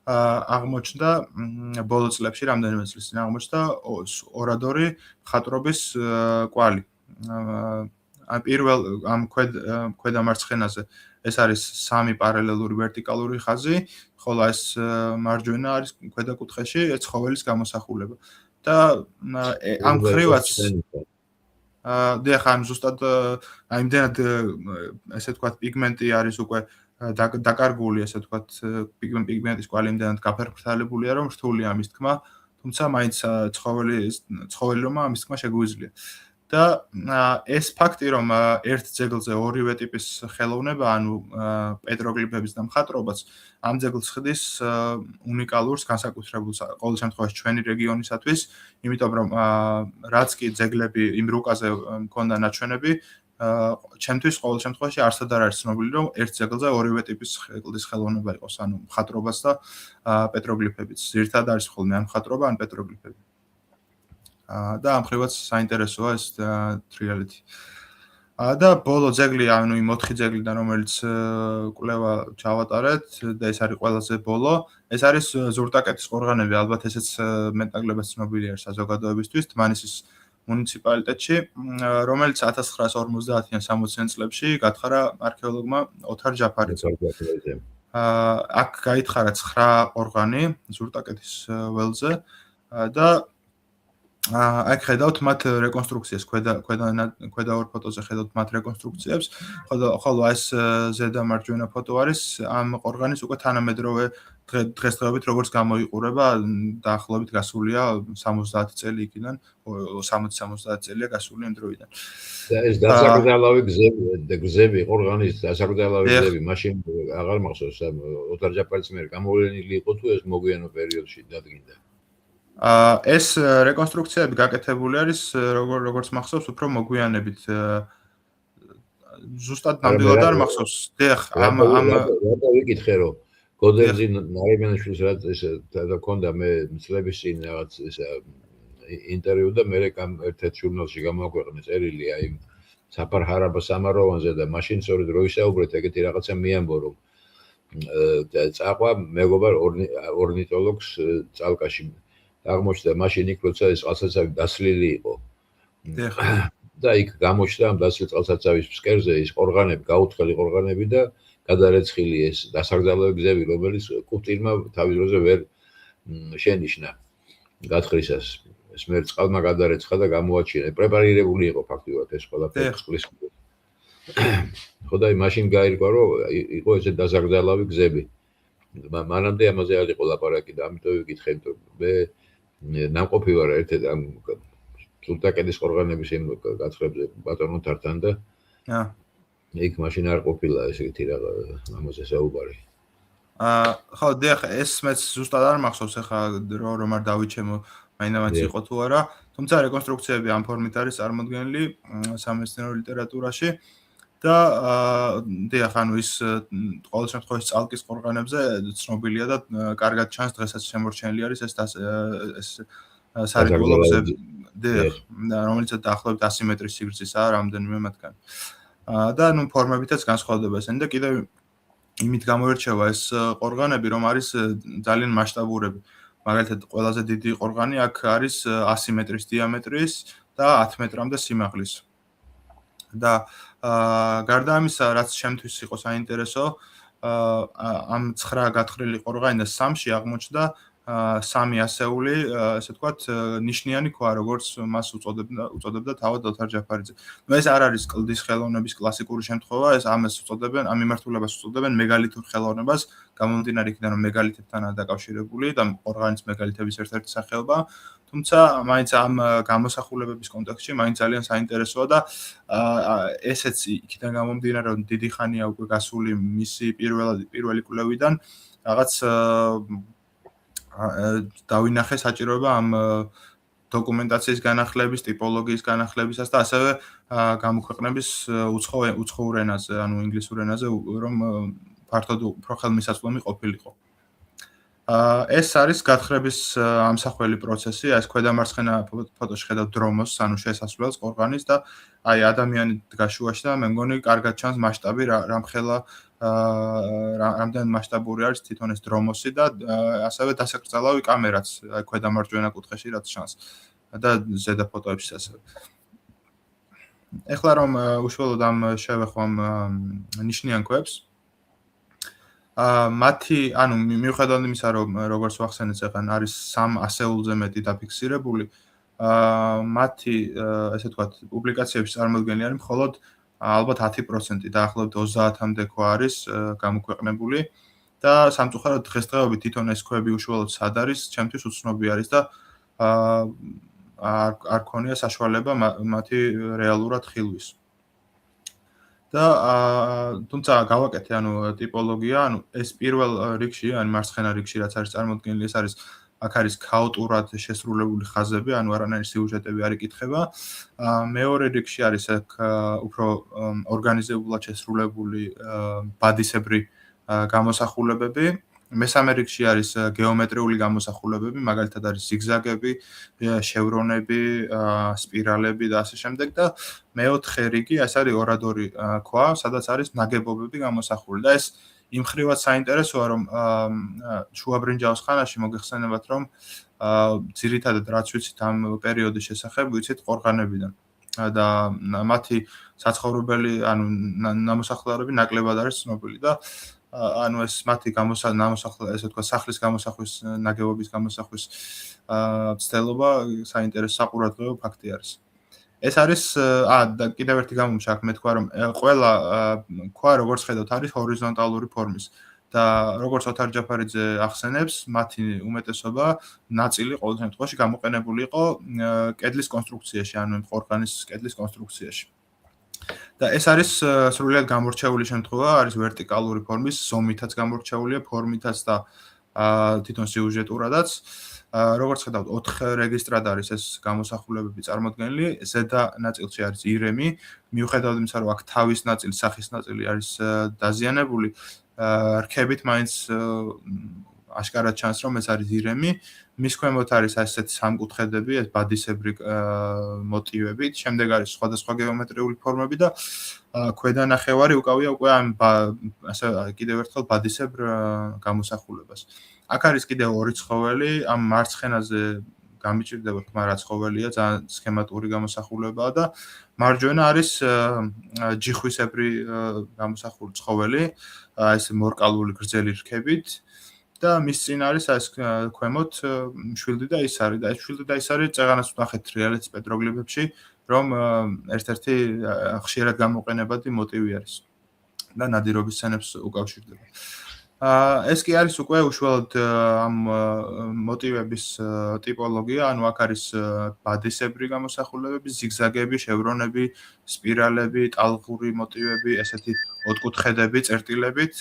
აღმოჩნდა ბოლო წლებში რამდენიმე წლის წინ აღმოჩნდა ორადორი მხატვრობის კვალი. პირველ ამ ქვედა მარცხენაზე ეს არის სამი პარალელური ვერტიკალური ხაზი, ხოლო ეს მარჯვენა არის ქვედა კუთხეში ცხოველის გამოსახულება. და ამ ხრივაც დიახ, ამ ზუსტად იმდენად ესე ვთქვათ პიგმენტი არის უკვე დაკარგული, ესე ვთქვათ პიგმენტის კვალი იმდენად გაფერფრთალებულია, რომ რთულია ამის თქმა, თუმცა მაინც ცხოველი რომ ამის თქმა შეგვიძლია. და ეს ფაქტი, რომ ერთ ძეგლზე ორივე ტიპის ხელოვნება, ანუ პეტროგლიფების და მხატვრობაც ამ ძეგლს ხდის უნიკალურს, განსაკუთრებულს ყოველ შემთხვევაში ჩვენი რეგიონისათვის, იმიტომ რომ რაც კი ძეგლები იმ რუკაზე მქონდა ნაჩვენები, ჩემთვის ყოველ შემთხვევაში არსად არ არის ცნობილი, რომ ერთ ძეგლზე ორივე ტიპის კლდის ხელოვნება იყოს, ანუ მხატვრობაც და პეტროგლიფებიც. ძირითადად არის ხოლმე ან მხატვრობა, ან პეტროგლიფები. და ამ ხრივაც საინტერესოა ეს თრიალეთი. და ბოლო ძეგლი, ანუ იმ 4 ძეგლიდან, რომელიც კვლევა ჩავატარეთ და ეს არის ყველაზე ბოლო, ეს არის ზურტაკეთის ყორღანები, ალბათ ესეც მეტნაკლებად ცნობილი არის საზოგადოებისთვის, თმანისის მუნიციპალიტეტში, რომელიც 1950-ან 60-იან წლებში გათხარა არქეოლოგმა ოთარ ჯაფარიძემ. აქ გაითხარა 9 ყორღანი ზურტაკეთის ველზე და აქ ხედავთ მათ რეკონსტრუქციას, ქვედა ორ ფოტოზე ხედავთ მათ რეკონსტრუქციებს, ხოლო ეს ზედა მარჯვენა ფოტო არის ამ ყორღანის უკვე თანამედროვე დღესდღეობით როგორც გამოიყურება, დაახლოებით გასულია 70 წელი იქიდან, 60-70 წელია გასული ამ დროიდან. და ეს დასაკრძალავი გზები, ყორღანის დასაკრძალავი გზები, მაშინ აღარ მახსოვს, ოთარ ჯაფარის მიერ გამოვლენილი იყო თუ ეს მოგვიანო პერიოდში დადგინდა? ეს რეკონსტრუქციები გაკეთებული არის როგორც მახსოვს, უფრო მოგვიანებით. ზუსტად ნამდვილად არ მახსოვს. დიახ, ამ ვიკითხე რომ გოდერძი ნარიმიანიშვილს რაც ეს და მე წლების წინ რაღაც ეს ინტერვიუ და მე ერთ-ერთ ჟურნალში გამოაქვეყნე წერილი აი საფარ ჰარაბა სამაროვანზე და მაშინ სწორედ რო ისაუბრეთ ეგეთი რაღაცა მიამბო რომ წაყვა მეგობარ ორნიტოლოგს წალკაში აღმოჩნდა მაშინ იქ როცა ეს წყალსაცავი დასლილი იყო. და იქ გამოჩნდა ამ დასლილ წყალსაცავის ფსკერზე ის ყორღანები, გაუთხელი ყორღანები და გადარეცხილი ეს დასაკრძალავი გზები, რომელიც კუპტირმა თავის დროზე ვერ შენიშნა გათხრისას. ეს მე წყალმა გადარეცხა და გამოაჩინა. პრეპარირებული იყო ფაქტიურად ეს ყველაფერი წყლის. ხო და მაშინ გაირკვა რომ იყო ესე დასაკრძალავი გზები. მანამდე ამაზე არ იყო ლაპარაკი და ამიტომ ვიკითხე რომ მე ნამყოფი ვარ ერთ-ერთ ამ სულტაკედის ყორღანების იმ გათხრებზე ბატონოთართან და იქ მაშინ არ ყოფილა ესეთი რაღაც ამაზე საუბარი. ხო, დიახ, ეს მეც ზუსტად არ მახსოვს ახლა რომ არ დავიჩემო მაინც იყო თუ არა, თუმცა რეკონსტრუქციები ამ ფორმით არის წარმოდგენილი სამეცნიერო ლიტერატურაში და დიახ, ანუ ის ყოველ შემთხვევაში წალკის ყორღანებზე ცნობილია და კარგად ჩანს დღესაც შემორჩენილი არის ეს სარიტუალო გზები, დიახ, რომელიც დაახლოებით 100 მეტრის სიგრძისაა რამდენიმე მათგანი. და ნუ ფორმებითაც განსხვავდება ესენი და კიდევ იმით გამოირჩევა ეს ყორღანები, რომ არის ძალიან მასშტაბურები. მაგალითად, ყველაზე დიდი ყორღანი აქ არის 100 მეტრის დიამეტრის და 10 მეტრამდე სიმაღლის. და გარდა ამისა, რაც შემთთვის იყო საინტერესო, ამ 9 გათხრილი ყორღანიდან 3-ში აღმოჩნდა 3 ასეული, ესე ვთქვათ, ნიშნიანი ქვა, როგორც მას უწოდებდა თავად ოთარ ჯაფარიძე. ნუ ეს არ არის კლდის ხელოვნების კლასიკური შემთხვევა, ეს ამას უწოდებენ, ამ მიმართულებას უწოდებენ მეგალითურ ხელოვნებას, გამომდინარე იქიდან რომ მეგალითებთანაა დაკავშირებული და ყორღანის მეგალითების ერთ-ერთი სახეობა. თუმცა მაინც ამ გამოსახულებების კონტექსტში მაინც ძალიან საინტერესოა და ესეც იქიდან გამომდინარე რომ დიდი ხანია უკვე გასული მისი პირველი კვლევიდან რაღაც დავინახე საჭიროება ამ დოკუმენტაციის განახლების, ტიპოლოგიის განახლებისას და ასევე გამოქვეყნების უცხოურ ენაზე, ანუ ინგლისურ ენაზე, რომ ფართოდ უფრო ხელმისაწვდომი ყოფილიყო. ეს არის გათხრების ამსახველი პროცესი, ეს ქვედამარცხენა ფოტოში ხედავთ დრომოს, ანუ შესასვლელს ყორღანის და აი ადამიანი დგას შუაში და მე მგონი კარგად ჩანს მასშტაბი რამხელა რამდენი მასშტაბური არის თვითონ ეს დრომოსი და ასევე დასაკრძალავი კამერაც აი ქვედამარჯვენა კუთხეში რაც ჩანს და ზედა ფოტოებში ასევე. ეხლა რომ უშუალოდ ამ შევეხო ამ ნიშნიან ქვებს მათი, ანუ მიუხედავად იმისა, რომ როგორც ვახსენეთ, ეხლა არის 3 ასეულზე მეტი დაფიქსირებული, მათი, ესე ვთქვათ, პუბლიკაციებში წარმოდგენილი არის მხოლოდ ალბათ 10%, დაახლოებით 30-მდე ქვა არის გამოქვეყნებული და სამწუხაროდ დღესდღეობით თვითონ ეს ქვები უშუალოდ სად არის, ჩემთვის უცნობი არის და არ ქონია საშუალება მათი რეალურად ხილვის. და თუმცა გავაკეთე ანუ ტიპოლოგია, ანუ ეს პირველ რიგში, ანუ მარცხენა რიგში რაც არის წარმოდგენილი, ეს არის აქ არის ქაოტურად შესრულებული ხაზები, ანუ არანაირი სიუჟეტები არ იკითხება. მეორე რიგში არის აქ უფრო ორგანიზებულად შესრულებული ბადისებრი გამოსახულებები. მესამე რიგში არის გეომეტრიული გამოსახულებები, მაგალითად არის ზიგზაგები, შევრონები, სპირალები და ასე შემდეგ და მეოთხე რიგი ეს არის ორადორი ქვა, სადაც არის ნაგებობები გამოსახული და ეს იმ ხრივად საინტერესოა, რომ შუაბრინჯაოს ხანაში მოგეხსენებათ, რომ ძირითადად რაც ვიცით ამ პერიოდის შესახებ, ვიცით ყორღანებიდან და მათი საცხოვრებელი, ანუ ნამოსახლარები ნაკლებად არის ცნობილი და ანუ ეს მათი ესე თქვა სახლის გამოსახვის ნაგებობის გამოსახვის ცდელობა საინტერესო საყურადღებო ფაქტი არის. ეს არის და კიდევ ერთი გამომჩა აქ მე თქვა რომ ყველა ქვა როგორც ხედავთ არის ჰორიზონტალური ფორმის და როგორც ოთარ ჯაფარიძე ახსენებს, მათი უმეტესობა ნაწილი ყოველ შემთხვევაში გამოყენებული იყო კედლის კონსტრუქციაში, ანუ ყორღანის კედლის კონსტრუქციაში. და ეს არის სრულიად გამორჩეული შემთხვევა, არის ვერტიკალური ფორმის, ზომითაც გამორჩეულია, ფორმითაც და თვითონ სიუჟეტურადაც. როგორც ხედავთ, 4 რეგისტრად არის ეს გამოსახულებები წარმოდგენილი, ზედა ნაწილში არის ირემი, მიუხედავად იმისა, რომ აქ თავის ნაწილი, სახის ნაწილი არის დაზიანებული, რქებით მაინც აშკარად ჩანს, რომ ეს არის ირემი. მის ქვემოთ არის ასეთი სამკუთხედები, ეს ბადისებრი მოტივებით, შემდეგ არის სხვადასხვა გეომეტრიული ფორმები და ქვედა ნახევარი უკავია უკვე ამ ასე კიდევ ერთხელ ბადისებრ გამოსახულებას. აქ არის კიდევ ორი ცხოველი, ამ მარცხენაზე გამიჭირდება თქმა რა ცხოველია, ძალიან სქემატური გამოსახულებაა და მარჯვენა არის ჯიხვისებრი გამოსახული ცხოველი, ეს მორკალური გრძელი რქებით და მის წინ არის ეს ქვემოთ მშვილდი და ისარი და ეს მშვილდი და ისარი წეღანას ვნახეთ რეალეთის პეტროგლიფებში, რომ ერთ-ერთი ხშირად გამოყენებადი მოტივი არის და ნადირობის სცენებს უკავშირდება. ეს კი არის უკვე უშუალოდ ამ მოტივების ტიპოლოგია, ანუ აქ არის ბადისებრი გამოსახულებები, ზიგზაგები, შევრონები, სპირალები, ტალღური მოტივები, ესეთი ოთხკუთხედები, წერტილებით,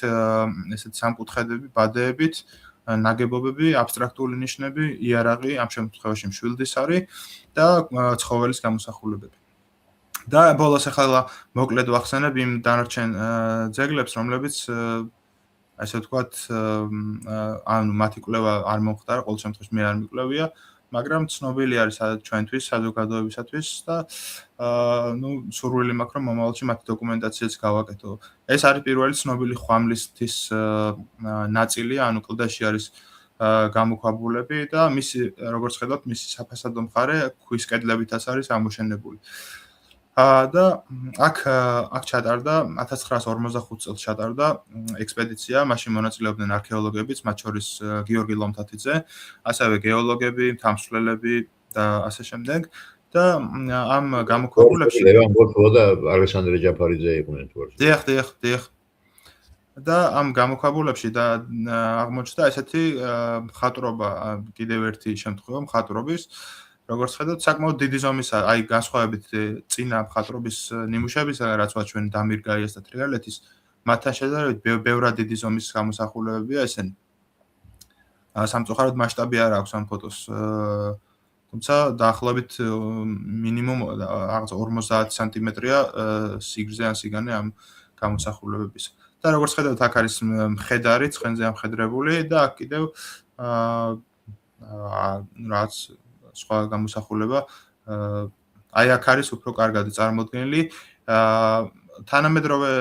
ესეთი სამკუთხედები, ბადეებით, ნაგებობები, აბსტრაქტული ნიშნები, იარაღი, ამ შემთხვევაში მშვილდის არის და ცხოველის გამოსახულებები. და ბოლოს ახლა მოკლედ ვახსენებ იმ დანარჩენ ძეგლებს, რომლებიც ასე ვთქვათ, ანუ მათი კვლევა არ მომხდარა, ყოველ შემთხვევაში მე არ მიკვლევია, მაგრამ ცნობილი არის ჩვენთვის, საზოგადოებისათვის და სურვილი მაქვს, რომ მომავალში მათი დოკუმენტაციაც გავაკეთო. ეს არის პირველი ცნობილი ხვამლისთვის ნაწილი, ანუ კლდეში არის გამოქვაბულები და მისი, როგორც ხედავთ, მისი საფასადო მხარე ქვის კედლებითაც არის ამოშენებული. და აქ ჩატარდა 1945 წელს ჩატარდა ექსპედიცია, მაშინ მონაწილეობდნენ არქეოლოგებიც, მათ შორის გიორგი ლომთათიძე, ასევე გეოლოგები, თამსვლელები და ასე შემდეგ. და ამ გამოქვაბულებში ლევან ბორფო და ალექსანდრე ჯაფარიძე იყვნენ თორე. დიახ. და ამ გამოქვაბულებში და აღმოჩნდა ესეთი მხატვრობა, კიდევ ერთი შემთხვევა მხატვრობის, როგორც ხედავთ, საკმაოდ დიდი ზომის, აი განსხვავებით წინა მხატვრობის ნიმუშებისა, რაც ვაჩვენ დამირ გაიას და თრიალეთის, მათთან შედარებით ბევრად დიდი ზომის გამოსახულებებია ესენი. სამწუხაროდ მასშტაბი არ აქვს ამ ფოტოს. თუმცა დაახლოებით მინიმუმ რაღაც 50 სანტიმეტრია სიგრძე ან სიგანე ამ გამოსახულებების. და როგორც ხედავთ, აქ არის მხედარი, ცხენზე ამხედრებული და აქ კიდევ რაც სხვა გამოსახულება, აი აქ არის უფრო კარგად წარმოდგენილი. თანამედროვე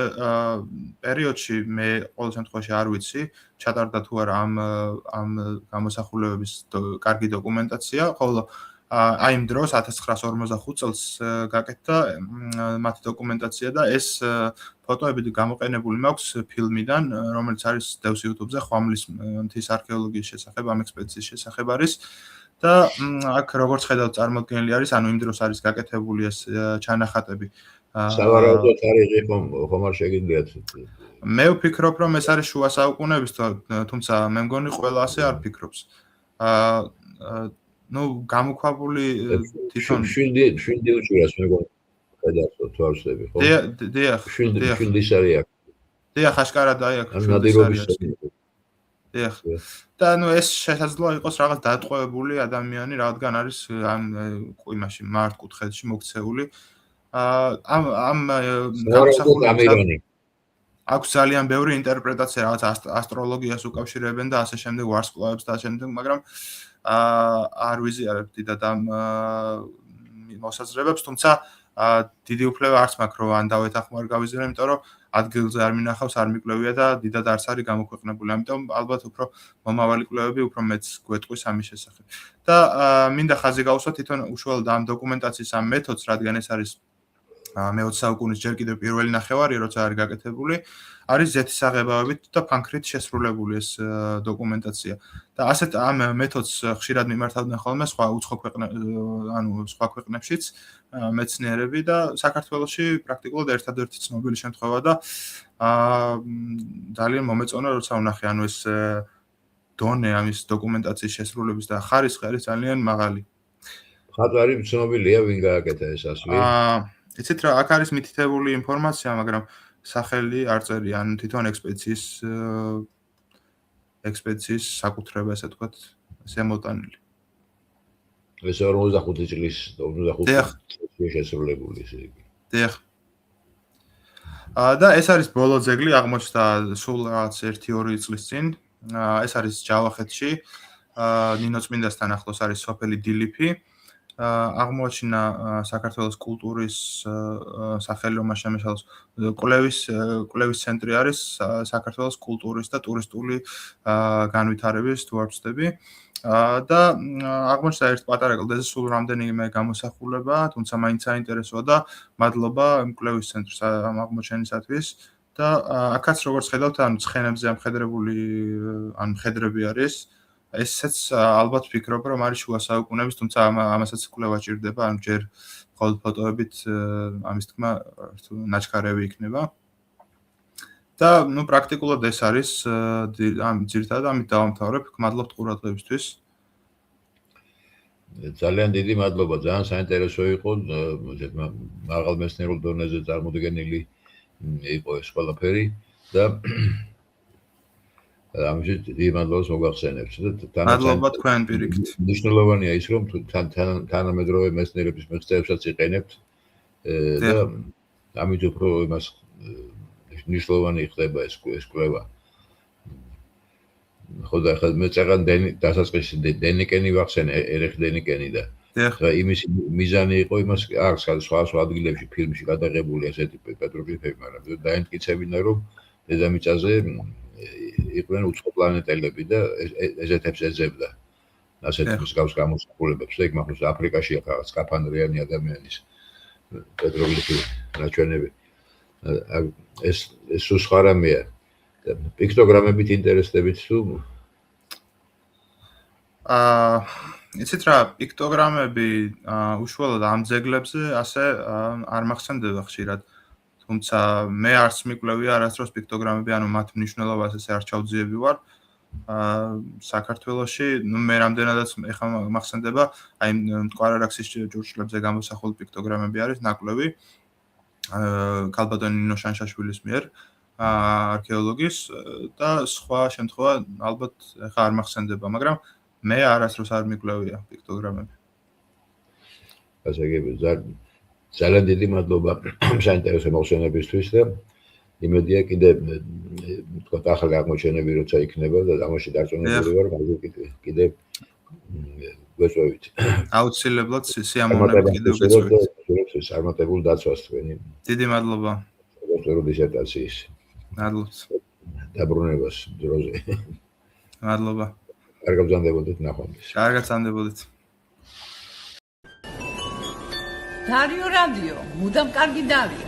პერიოდში მე ყოველ შემთხვევაში არ ვიცი, ჩატარდა თუ არა ამ გამოსახულებების კარგი დოკუმენტაცია, ხოლო აი იმ დროს 1945 წელს გაკეთდა მათი დოკუმენტაცია და ეს ფოტოები გამოყენებული მაქვს ფილმიდან, რომელიც არის დევს YouTube-ზე, ხვამლის მთის არქეოლოგიის შესახებ, ამ ექსპედიციის შესახებ არის. და აქ როგორც ხედავთ წარმოდგენილი არის, ანუ იმ დროს არის გაკეთებული ეს ჩანახატები. სავარაუდოდ თარიღი ხომ არ შეგიძლიათ. მე ვფიქრობ, რომ ეს არის შუა საუკუნეების, თუმცა მე მგონი ყველა ასე არ ფიქრობს. გამოქვაბული თვითონ შვილი უჭირავს მეგონი ხედავთ თვალსები, ხო? დიახ. შვილის არის აქ. დიახ, აშკარად აი აქ შვილის არის. დიახ. და ეს შესაძლოა იყოს რაღაც დატყვევებული ადამიანი, რადგან არის ამ იმაში მართკუთხედში მოქცეული. ამ გამოსახულებით აქვს ძალიან ბევრი ინტერპრეტაცია, რაღაც ასტროლოგიას უკავშირებენ და ასე შემდეგ, ვარსკვლავებს და ასე შემდეგ, მაგრამ არ ვიზიარებ დიდად ამ მოსაზრებებს, თუმცა დიდი უფლება არც მაქვს, რომ ან დავეთანხმო არ გავიზიარო, იმიტომ რომ ადგილზე არ მინახავს, არ მიკვლევია და დიდად არც არის გამოქვეყნებული. ამიტომ ალბათ უფრო მომავალი კვლევები უფრო მეც გვეტყვის ამის შესახებ. და მინდა ხაზი გავუსვა თვითონ უშუალოდ ამ დოკუმენტაციის ამ მეთოდს, რადგან ეს არის მე-20 საუკუნის ჯერ კიდევ პირველი ნახევარი, როცა არის გაკეთებული, არის ზეთის აღებავებით და ფანქრით შესრულებული ეს დოკუმენტაცია. და ასეთ ამ მეთოდს ხშირად მიმართავდნენ ხოლმე სხვა უცხო ქვეყნებშიც მეცნიერები და საქართველოში პრაქტიკულად ერთადერთი ცნობილი შემთხვევა და ძალიან მომეწონა, როცა ვნახე, ეს დონე ამის დოკუმენტაციის შესრულების და ხარისხი არის ძალიან მაღალი. ხატვარი ცნობილია, ვინ გააკეთა ეს ასლი? იცით რა, აქ არის მითითებული ინფორმაცია, მაგრამ სახელი არ წერია, თვითონ ექსპედიციის საკუთრება, ესე ვთქვათ, ზემოტანილი. ეს 45 წლის შესრულებული ისე იგი. დიახ. და ეს არის ბოლო ძეგლი, აღმოჩნდა სულ რაღაც 1-2 წლის წინ. ეს არის ჯავახეთში, ნინოწმინდასთან ახლოს არის სოფელი დილიფი. აღმოაჩინა საქართველოს კულტურის სახელმწიფო შემუშავების კვლევის ცენტრი არის საქართველოს კულტურის და ტურისტული განვითარების თვალსაზრისით და აღმოჩნდა ერთ პატარა კლდეზე სულ რამდენიმე გამოსახულება, თუმცა მაინც საინტერესოა და მადლობა კვლევის ცენტრს ამ აღმოჩენისათვის და აქაც როგორც ხედავთ, ცხენებზე მხედრები არის. ესეც ალბათ ვფიქრობ, რომ არის შუა საუკუნეების, თუმცა ამასაც კვლევა ჭირდება, ჯერ მხოლოდ ფოტოებით ამის თქმა ნაჩქარევი იქნება. და პრაქტიკულად ეს არის ძირითადად ამით დავამთავრებ. მადლობთ ყურადღებისთვის. ძალიან დიდი მადლობა, ძალიან საინტერესო იყო, მაღალ მეცნიერულ დონეზე წარმოდგენილი იყო ეს ყველაფერი და ამჟამად დიდი მადლობას მოგახსენებთ და მადლობა თქვენ პირიქით. მნიშვნელოვანია ის, რომ თანამედროვე მეცნიერების მიღწევებსაც იყენებთ და ამით უფრო იმას მნიშვნელოვანი ხდება ეს კვლევა. ხო და ხა მე წაღან დასაწყისი დენიკენი ვახსენე, ერეხ დენიკენი და იმის მიზანი იყო იმას აქვს სხვა ადგილებში ფილმში გადაღებული ასეთი პეტროგლიფები, მაგრამ დაემტკიცებინა, რომ დედამიწაზე იყვნენ უცხო პლანეტელები და ეზეთებს ეძებდა ასეთ მსგავს გამოსახულებებს და იქ მახოს აფრიკაში ახლა სკაფანდრიანი ადამიანის პეტროგლიფი ნაჩვენები. ეს სულ სხვა რამეა. პიქტოგრამებით ინტერესდებით თუ? იცით რა, პიქტოგრამები უშუალოდ ამ ძეგლებზე ასე არ მახსენდება ხშირად. თუმცა მე არც მიკვლევია არასდროს პიქტოგრამები, მათ მნიშვნელობას ესე არ ჩავძიები ვარ. საქართველოში, მე რამდენადაც ეხლა მახსენდება, აი მტკვარ-არაქსის ჭურჭლებზე გამოსახული პიქტოგრამები არის ნაკვლევი ქალბატონ ნინო შანშაშვილის მიერ, არქეოლოგის და სხვა შემთხვევა ალბათ ეხლა არ მახსენდება, მაგრამ მე არასდროს არ მიკვლევია პიქტოგრამები. ასე იგი ძალიან დიდი მადლობა საინტერესო მოხსენებისთვის და იმედია კიდე თქვა ახალი აღმოჩენები როცა იქნება და ამაში დარწმუნებული ვარ, კიდე გვეწევით. აუცილებლად სიამოვნებით კიდევ გვეწევით. წარმატებულ დაცვას თქვენი. დიდი მადლობა. დოქტორ დისერტაციის. მადლობთ. დაბრუნებას დროზე. მადლობა. კარგად გრძანდებოდეთ ნახვამდის. კარგად გრძანდებოდეთ. Dario Radio, მუდამ კარგი დავია.